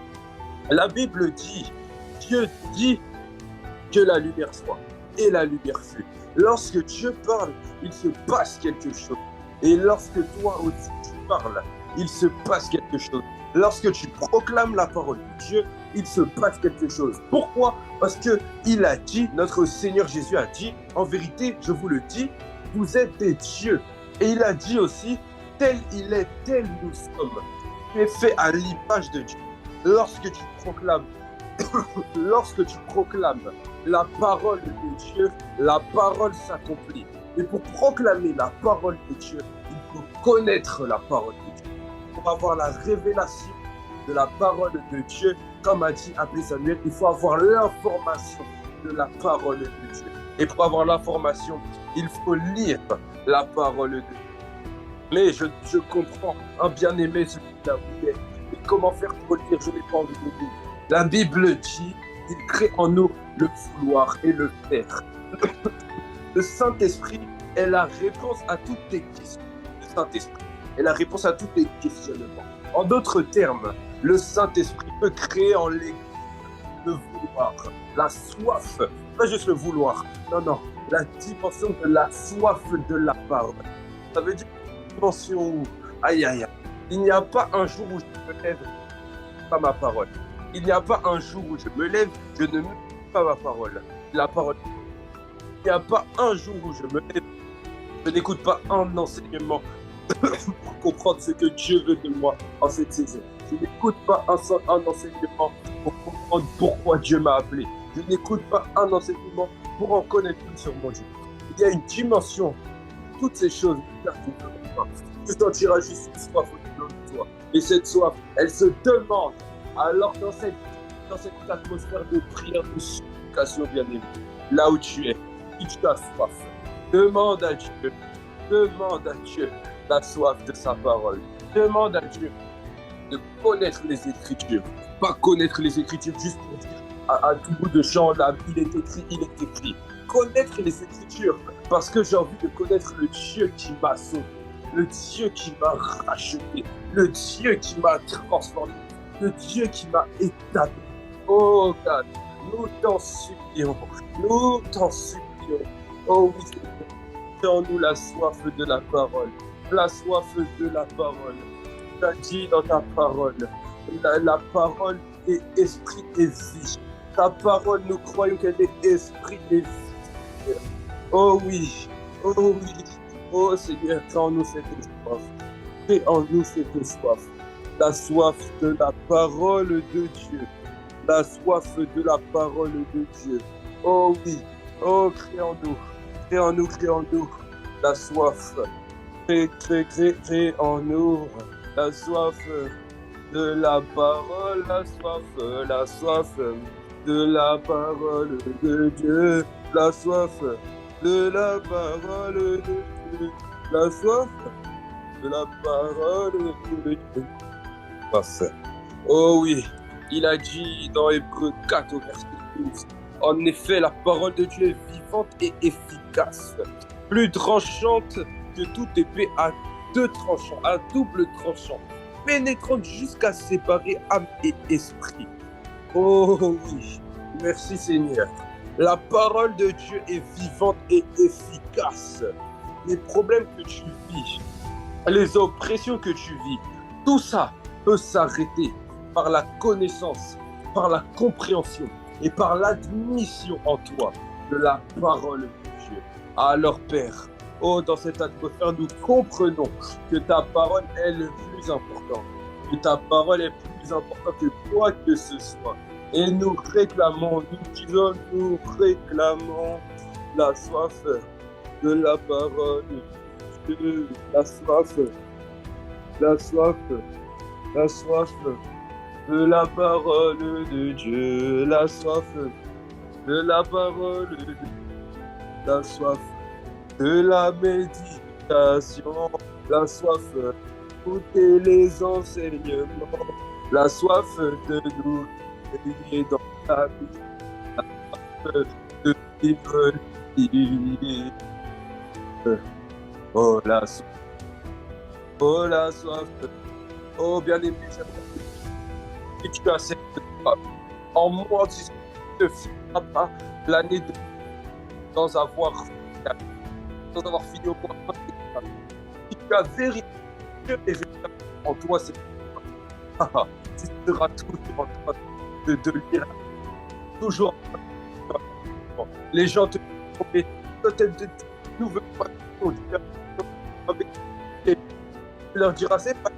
La Bible dit, Dieu dit que la lumière soit, et la lumière fut. Lorsque Dieu parle, il se passe quelque chose. Et lorsque toi aussi tu parles, il se passe quelque chose. Lorsque tu proclames la parole de Dieu, il se passe quelque chose. Pourquoi? Parce qu'il a dit, notre Seigneur Jésus a dit, en vérité, je vous le dis, vous êtes des dieux. Et il a dit aussi, tel il est, tel nous sommes. Tu es fait à l'image de Dieu. Lorsque tu proclames la parole de Dieu, la parole s'accomplit. Et pour proclamer la parole de Dieu, il faut connaître la parole de Dieu. Pour avoir la révélation de la parole de Dieu, comme a dit Abbé Samuel, il faut avoir l'information de la parole de Dieu. Et pour avoir l'information, il faut lire la parole de Dieu. Mais je comprends, un bien-aimé, celui qui l'a voulu. Et comment faire pour le lire? Je n'ai pas envie de le dire. La Bible dit, il crée en nous le vouloir et le faire. Le Saint-Esprit est la réponse à toutes tes questions. Le Saint-Esprit est la réponse à tous tes questionnements. En d'autres termes, le Saint-Esprit peut créer en l'Église le vouloir, la soif, pas juste le vouloir, non, la dimension de la soif de la parole. Ça veut dire une dimension où, aïe, il n'y a pas un jour où je me lève, pas ma parole. Il n'y a pas un jour où je me lève, je ne me pas ma parole. La parole. Il n'y a pas un jour où je me lève, je n'écoute pas un enseignement pour comprendre ce que Dieu veut de moi en cette saison. Je n'écoute pas un enseignement pour comprendre pourquoi Dieu m'a appelé. Je n'écoute pas un enseignement pour en connaître plus sur mon Dieu. Il y a une dimension, toutes ces choses, tu sentiras juste une soif au-dedans de toi. Et cette soif, elle se demande. Alors dans cette atmosphère de prière, de supplication, bien-aimé, là où tu es, si tu as soif, demande à Dieu la soif de sa parole. Demande à Dieu de connaître les Écritures. Pas connaître les Écritures juste pour dire à tout bout de champ, là, il est écrit. Connaître les Écritures, parce que j'ai envie de connaître le Dieu qui m'a sauvé, le Dieu qui m'a racheté, le Dieu qui m'a transformé, le Dieu qui m'a établi. Oh God, nous t'en supplions. Oh oui, donne-nous la soif de la parole. La soif de la parole. Tu as dit dans ta parole, la parole est esprit et vie. Ta parole, nous croyons qu'elle est esprit et vie. Oh oui, oh Seigneur, crée en nous cette soif. Crée en nous cette soif. La soif de la parole de Dieu. La soif de la parole de Dieu. Oh oui, oh crée en nous la soif. Crée en nous la soif de la parole, la soif de la parole de Dieu, la soif de la parole de Dieu, la soif de la parole de Dieu. Parfait. Oh oui, il a dit dans Hébreux 4 au verset 12, en effet, la parole de Dieu est vivante et efficace, plus tranchante que toute épée à deux tranchants, à double tranchant, pénétrante jusqu'à séparer âme et esprit. Oh oui, merci Seigneur. La parole de Dieu est vivante et efficace. Les problèmes que tu vis, les oppressions que tu vis, tout ça peut s'arrêter par la connaissance, par la compréhension et par l'admission en toi de la parole de Dieu. Alors Père, oh, dans cette atmosphère, nous comprenons que ta parole est le plus important, que ta parole est plus importante que quoi que ce soit. Et nous réclamons la soif de la parole de Dieu, la soif de la parole de Dieu, la soif de la parole de Dieu, la soif de la méditation, la soif d'écouter les enseignements, la soif de nous éveiller dans la vie, la soif de vivre libre. Oh la soif, oh bien-aimé, et tu as cette soif. En moi, tu ne finiras pas l'année sans avoir fini au moins. Si tu as vérifié et véritablement en toi, c'est tu seras toujours en toi. de lire toujours. Les gens te disent, mais peut-être de nouvelles façons. Tu leur diras, c'est pas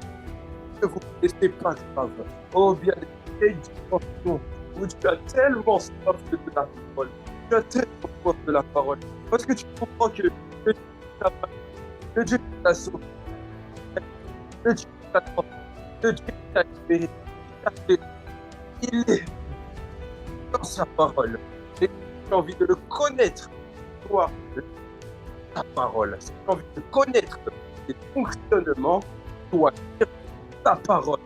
que vous ne c'est pas grave. Oh, bien des dimensions où tu as tellement soif de la parole. Tu as tellement soif de la parole. Parce que tu comprends que le Dieu qui t'a sauvé, le Dieu qui t'a sauvé, le Dieu qui t'a libéré, il est dans sa parole. Et j'ai envie de le connaître, toi, ta parole. Si tu as envie de connaître les fonctionnements, toi, ta parole.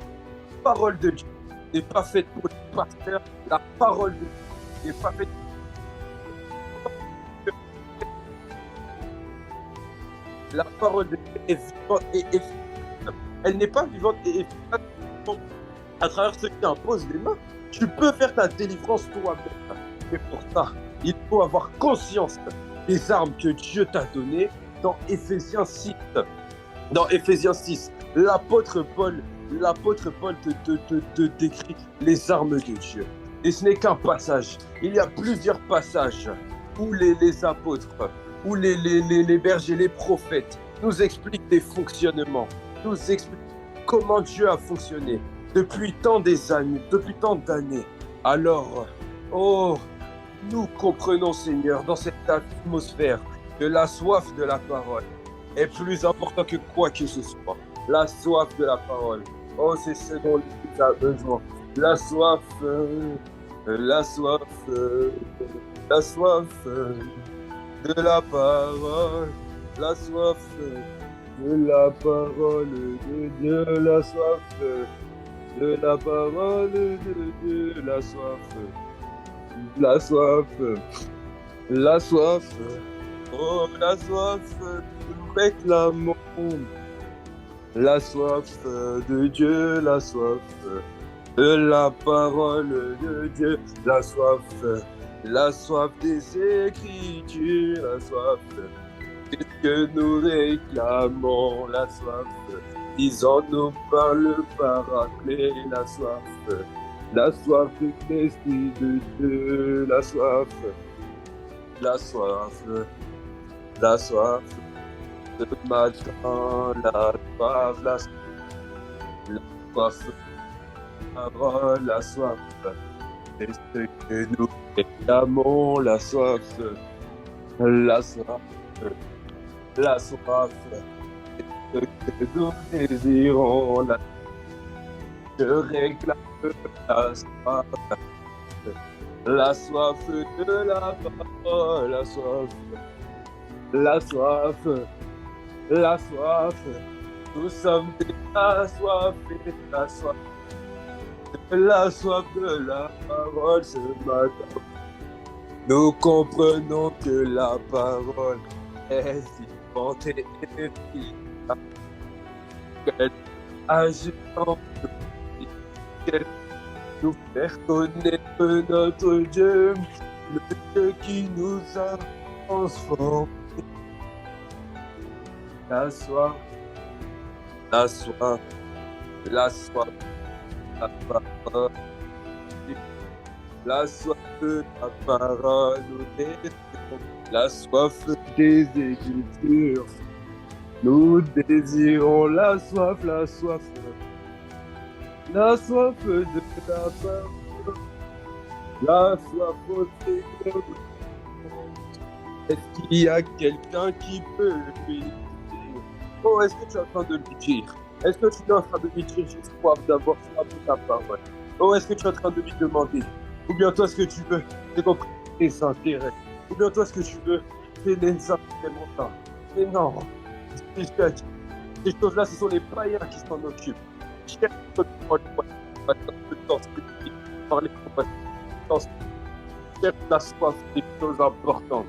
La parole de Dieu n'est pas faite pour les pasteurs. La parole de Dieu n'est pas faite pour la parole de Dieu est vivante et efficace. Elle n'est pas vivante et efficace à travers ceux qui imposent les mains. Tu peux faire ta délivrance toi-même. Mais pour ça, il faut avoir conscience des armes que Dieu t'a données dans Éphésiens 6. Dans Éphésiens 6, l'apôtre Paul te décrit les armes de Dieu. Et ce n'est qu'un passage. Il y a plusieurs passages où les apôtres, où les bergers, les prophètes nous expliquent des fonctionnements, nous expliquent comment Dieu a fonctionné depuis tant d'années. Alors, nous comprenons, Seigneur, dans cette atmosphère, que la soif de la parole est plus importante que quoi que ce soit. La soif de la parole. Oh, c'est ce dont l'Église a besoin. La soif de la parole. La soif de la parole de Dieu. La soif de la parole de Dieu. La soif. La soif. La soif. Oh, la soif, nous réclamons. La soif de Dieu, la soif de la parole de Dieu, la soif des Écritures, la soif, c'est ce que nous réclamons, la soif, disons-nous par le Paraclet, la soif de l'Esprit de Dieu, la soif, ce matin, la parole, la soif, c'est ce que nous réclamons, la soif, c'est ce que nous désirons, je réclame la soif de la parole, la soif, nous sommes déjà assoiffés, la soif de la parole ce matin. Nous comprenons que la parole est vivante et efficace, qu'elle agit en nous, qu'elle nous fait connaître notre Dieu, le Dieu qui nous a transformés. La soif, la parole, la soif de la parole, la soif des Écritures. Nous désirons la soif de la parole, la soif au Seigneur. Est-ce qu'il y a quelqu'un qui peut lui dire? Oh, est-ce que tu es en train de lui dire? Est-ce que tu es en train de lui dire j'ai soif d'avoir soif de ta parole? Oh, est-ce que tu es en train de lui demander? Ou bien toi, ce que tu veux, c'est qu'on prenne tes intérêts. Ou bien toi, ce que tu veux, c'est les intérêts montants. Mais non, ces choses-là, ce sont les païens qui s'en occupent. Cherche la soif des choses importantes.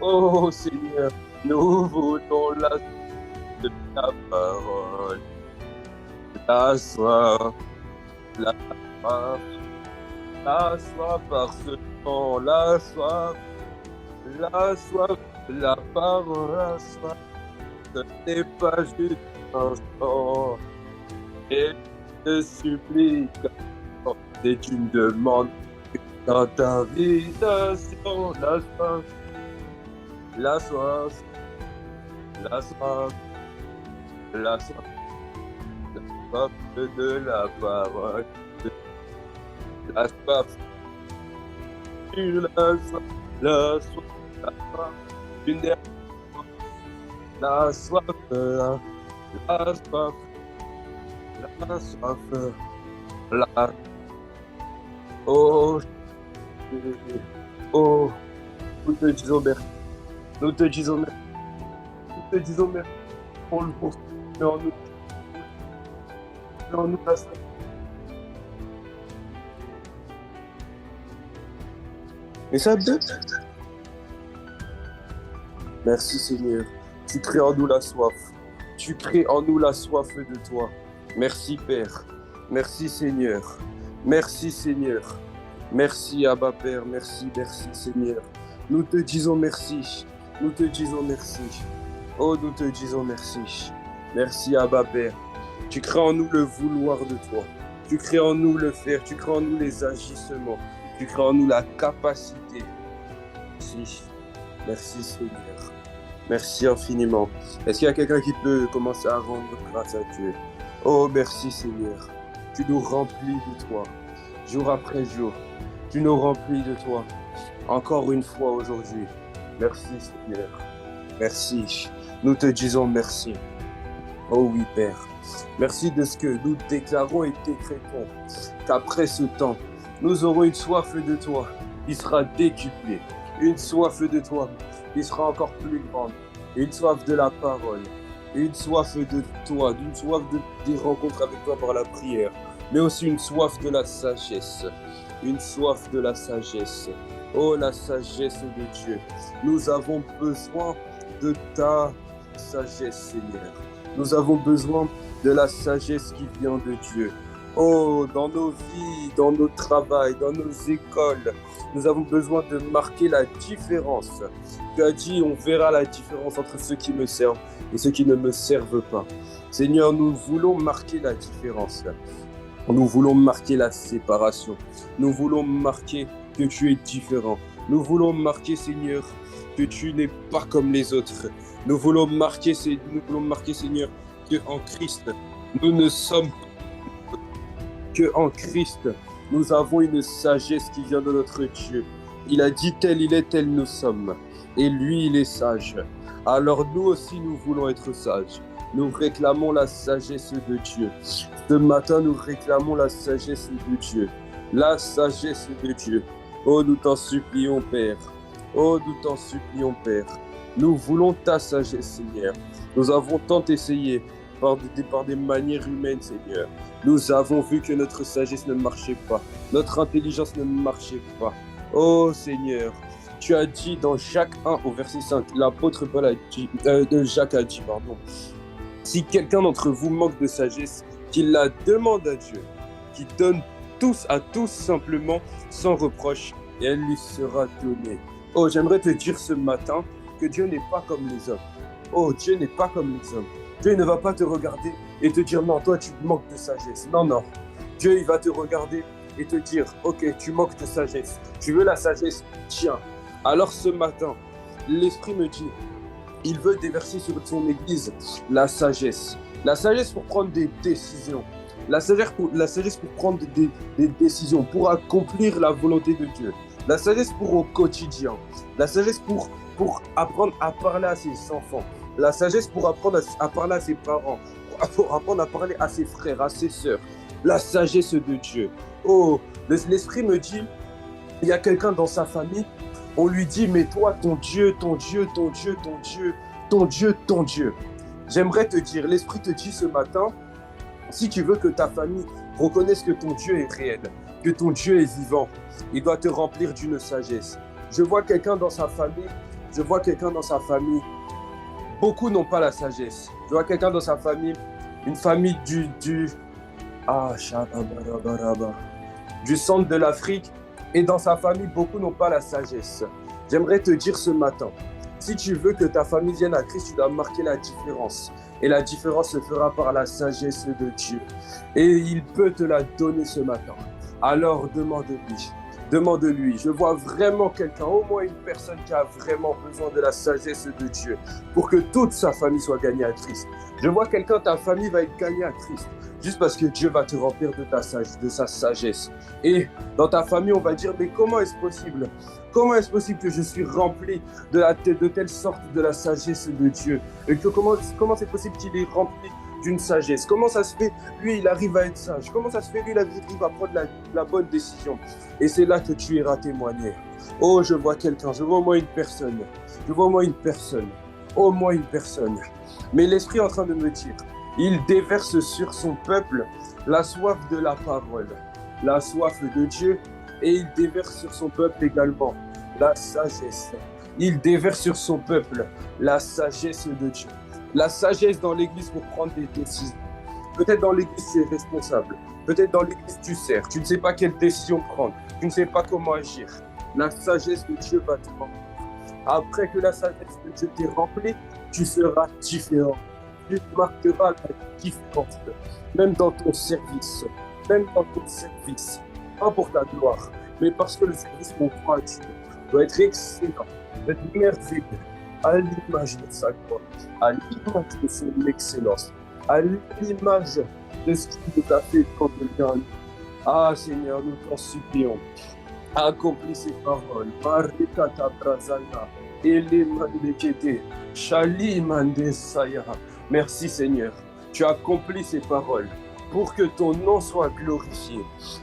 Oh Seigneur, nous voulons la soif de ta parole. La soif par ce temps, la soif de la parole, la soif, ce n'est pas juste un chant. Et je te supplie, Et tu me demandes dans ta invitation, la soif, la soif, la soif, la soif, la soif de la parole, la soif, la soif, la soif, la soif, une dernière fois, la soif, la soif, la soif, la oh, oh, nous te disons merci, nous te disons merci, nous te disons merci pour le poursuivre en nous la soif. Mais ça bête. Merci Seigneur, tu crées en nous la soif, tu crées en nous la soif de toi. Merci Père, merci Seigneur, merci Seigneur, merci Abba Père, merci Seigneur. Nous te disons merci, nous te disons merci, oh nous te disons merci. Merci Abba Père, tu crées en nous le vouloir de toi, tu crées en nous le faire, tu crées en nous les agissements, tu crées en nous la capacité. Merci, merci Seigneur. Merci infiniment. Est-ce qu'il y a quelqu'un qui peut commencer à rendre grâce à Dieu? Oh, merci Seigneur. Tu nous remplis de toi, jour après jour. Tu nous remplis de toi, encore une fois aujourd'hui. Merci Seigneur. Merci. Nous te disons merci. Oh oui Père. Merci de ce que nous déclarons et décrétons. Qu'après ce temps, nous aurons une soif de toi qui sera décuplée. Une soif de toi qui sera encore plus grande, une soif de la parole, une soif de toi, une soif des rencontres avec toi par la prière, mais aussi une soif de la sagesse, une soif de la sagesse. Oh, la sagesse de Dieu. Nous avons besoin de ta sagesse, Seigneur. Nous avons besoin de la sagesse qui vient de Dieu. Oh, dans nos vies, dans nos travails, dans nos écoles, nous avons besoin de marquer la différence. Tu as dit, on verra la différence entre ceux qui me servent et ceux qui ne me servent pas. Seigneur, nous voulons marquer la différence. Nous voulons marquer la séparation. Nous voulons marquer que tu es différent. Nous voulons marquer, Seigneur, que tu n'es pas comme les autres. Nous voulons marquer, Seigneur, que en Christ, nous ne sommes pas. Que en Christ, nous avons une sagesse qui vient de notre Dieu. Il a dit tel il est, tel nous sommes. Et lui, il est sage. Alors nous aussi, nous voulons être sages. Nous réclamons la sagesse de Dieu. Ce matin, nous réclamons la sagesse de Dieu. La sagesse de Dieu. Oh, nous t'en supplions, Père. Oh, nous t'en supplions, Père. Nous voulons ta sagesse, Seigneur. Nous avons tant essayé par des manières humaines, Seigneur. Nous avons vu que notre sagesse ne marchait pas. Notre intelligence ne marchait pas. Oh, Seigneur. Tu as dit dans Jacques 1 au verset 5, l'apôtre Paul a dit, Jacques a dit, pardon. Si quelqu'un d'entre vous manque de sagesse, qu'il la demande à Dieu, qui donne à tous simplement, sans reproche, et elle lui sera donnée. Oh, j'aimerais te dire ce matin que Dieu n'est pas comme les hommes. Oh, Dieu n'est pas comme les hommes. Dieu ne va pas te regarder et te dire non, toi tu manques de sagesse. Non, non. Dieu, il va te regarder et te dire, ok, tu manques de sagesse. Tu veux la sagesse? Tiens. Alors ce matin, l'Esprit me dit, il veut déverser sur son Église la sagesse. La sagesse pour prendre des décisions. La sagesse pour prendre des décisions, pour accomplir la volonté de Dieu. La sagesse pour au quotidien. La sagesse pour apprendre à parler à ses enfants. La sagesse pour apprendre à parler à ses parents. Pour apprendre à parler à ses frères, à ses sœurs. La sagesse de Dieu. Oh, l'Esprit me dit, il y a quelqu'un dans sa famille, on lui dit, mais toi, ton Dieu, ton Dieu, ton Dieu, ton Dieu, ton Dieu, ton Dieu. J'aimerais te dire, l'Esprit te dit ce matin, si tu veux que ta famille reconnaisse que ton Dieu est réel, que ton Dieu est vivant, il doit te remplir d'une sagesse. Je vois quelqu'un dans sa famille, beaucoup n'ont pas la sagesse. Je vois quelqu'un dans sa famille, une famille du centre de l'Afrique, et dans sa famille, beaucoup n'ont pas la sagesse. J'aimerais te dire ce matin, si tu veux que ta famille vienne à Christ, tu dois marquer la différence. Et la différence se fera par la sagesse de Dieu. Et il peut te la donner ce matin. alors demande-lui. Demande-lui. Je vois vraiment quelqu'un, au moins une personne qui a vraiment besoin de la sagesse de Dieu pour que toute sa famille soit gagnée à Christ. Je vois quelqu'un, ta famille va être gagnée à Christ juste parce que Dieu va te remplir de sa sagesse. Et dans ta famille, on va dire, mais comment est-ce possible? Comment est-ce possible que je suis rempli de telle sorte de la sagesse de Dieu? Et que comment c'est possible qu'il est rempli d'une sagesse? Comment ça se fait, lui, il arrive à être sage? Comment ça se fait, lui, il arrive à prendre la bonne décision? Et c'est là que tu iras témoigner. Oh, je vois quelqu'un, je vois au moins une personne. Je vois au moins une personne. Au moins une personne. Mais l'Esprit est en train de me dire, il déverse sur son peuple la soif de la parole, la soif de Dieu, et il déverse sur son peuple également la sagesse. Il déverse sur son peuple la sagesse de Dieu. La sagesse dans l'église pour prendre des décisions. Peut-être dans l'église tu es responsable. Peut-être dans l'église tu sers. Tu ne sais pas quelle décision prendre. Tu ne sais pas comment agir. La sagesse de Dieu va te remplir. Après que la sagesse de Dieu t'est remplie, tu seras différent. Tu marqueras la différence. Même dans ton service. Même dans ton service. Pas pour ta gloire, mais parce que le service qu'on fera à Dieu doit être excellent, doit être merveilleux, à l'image de sa gloire, à l'image de son excellence, à l'image de ce qu'il nous a fait quand il vient à nous. Ah Seigneur, nous t'en supplions, accomplis ces paroles. Marikata Brazana, Elemandekete, Shali Mandesaya. Merci Seigneur, tu accomplis ces paroles pour que ton nom soit glorifié.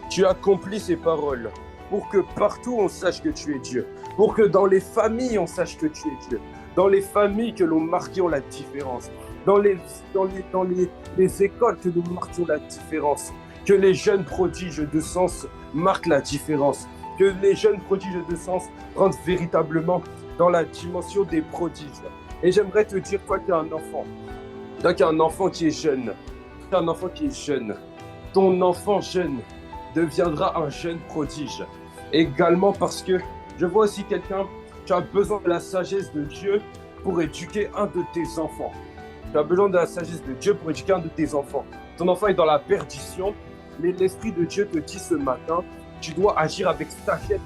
Tu accomplis ces paroles pour que partout on sache que tu es Dieu. Pour que dans les familles on sache que tu es Dieu. Dans les familles que l'on marquions la différence. Dans les écoles que nous marquions la différence. Que les jeunes prodiges de sens marquent la différence. Que les jeunes prodiges de sens rentrent véritablement dans la dimension des prodiges. Et j'aimerais te dire, toi qui es un enfant, toi qui es un enfant qui est jeune, un enfant qui est jeune, ton enfant jeune deviendra un jeune prodige. Également parce que je vois aussi quelqu'un, tu as besoin de la sagesse de Dieu pour éduquer un de tes enfants. Tu as besoin de la sagesse de Dieu pour éduquer un de tes enfants. Ton enfant est dans la perdition, mais l'Esprit de Dieu te dit ce matin, tu dois agir avec sagesse.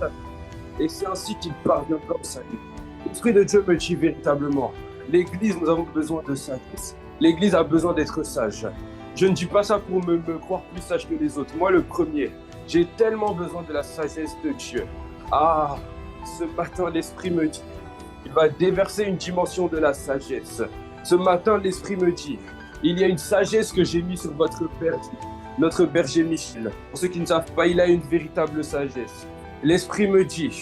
Et c'est ainsi qu'il parviendra au salut. L'Esprit de Dieu me dit véritablement, l'Église, nous avons besoin de sagesse. L'Église a besoin d'être sage. Je ne dis pas ça pour me croire plus sage que les autres. Moi, le premier, j'ai tellement besoin de la sagesse de Dieu. Ah, ce matin, l'Esprit me dit, il va déverser une dimension de la sagesse. Ce matin, l'Esprit me dit, il y a une sagesse que j'ai mise sur votre Père, notre berger Michel. Pour ceux qui ne savent pas, il a une véritable sagesse. L'Esprit me dit,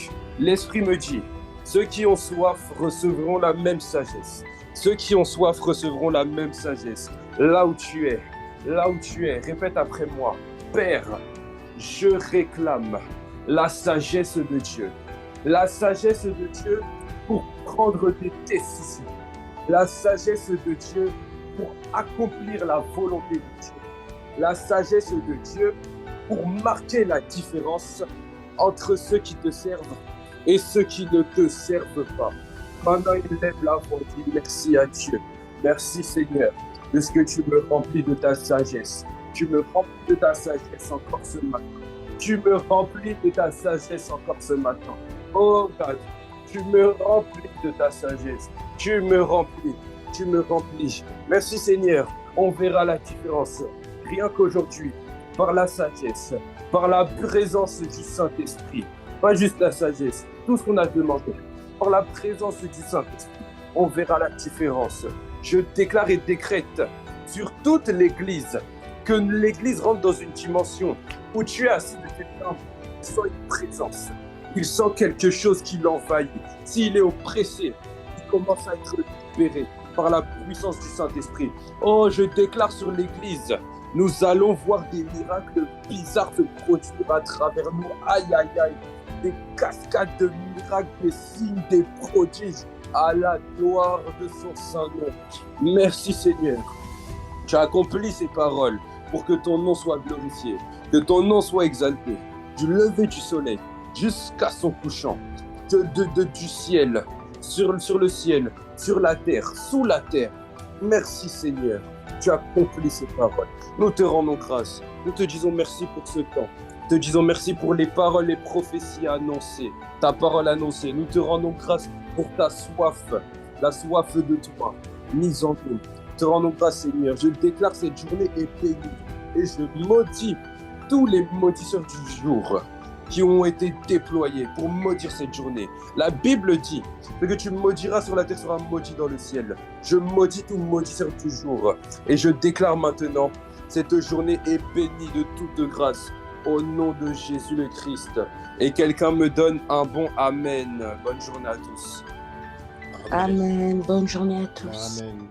ceux qui ont soif recevront la même sagesse. Ceux qui ont soif recevront la même sagesse. Là où tu es, répète après moi. Père, je réclame la sagesse de Dieu. La sagesse de Dieu pour prendre des décisions. La sagesse de Dieu pour accomplir la volonté de Dieu. La sagesse de Dieu pour marquer la différence entre ceux qui te servent et ceux qui ne te servent pas. Pendant il lève la voix, dit merci à Dieu. Merci Seigneur, de ce que tu me remplis de ta sagesse. Tu me remplis de ta sagesse encore ce matin. Tu me remplis de ta sagesse encore ce matin. Oh God, tu me remplis de ta sagesse. Tu me remplis. Merci Seigneur, on verra la différence. Rien qu'aujourd'hui, par la sagesse, par la présence du Saint-Esprit. Pas juste la sagesse, tout ce qu'on a demandé. Par la présence du Saint-Esprit, on verra la différence. Je déclare et décrète sur toute l'Église que l'Église rentre dans une dimension où tu es assis de quelqu'un qui sent une présence. Il sent quelque chose qui l'envahit. S'il est oppressé, il commence à être libéré par la puissance du Saint-Esprit. Oh, je déclare sur l'Église, nous allons voir des miracles bizarres se produire à travers nous. Aïe, aïe, aïe. Des cascades de miracles, des signes, des prodiges à la gloire de son Saint-Nom. Merci Seigneur. Tu as accompli ces paroles pour que ton nom soit glorifié, que ton nom soit exalté, du lever du soleil jusqu'à son couchant, du ciel, sur le ciel, sur la terre, sous la terre. Merci Seigneur. Tu as accompli ces paroles. Nous te rendons grâce. Nous te disons merci pour ce temps. Te disons merci pour les paroles et prophéties annoncées, ta parole annoncée. Nous te rendons grâce pour ta soif, la soif de toi, mise en nous. Te rendons grâce, Seigneur. Je déclare cette journée est bénie et je maudis tous les maudisseurs du jour qui ont été déployés pour maudire cette journée. La Bible dit que tu maudiras sur la terre sera maudit dans le ciel. Je maudis tout maudisseur du jour et je déclare maintenant cette journée est bénie de toute grâce au nom de Jésus le Christ. Et quelqu'un me donne un bon amen. Bonne journée à tous. Amen. Bonne journée à tous. Amen.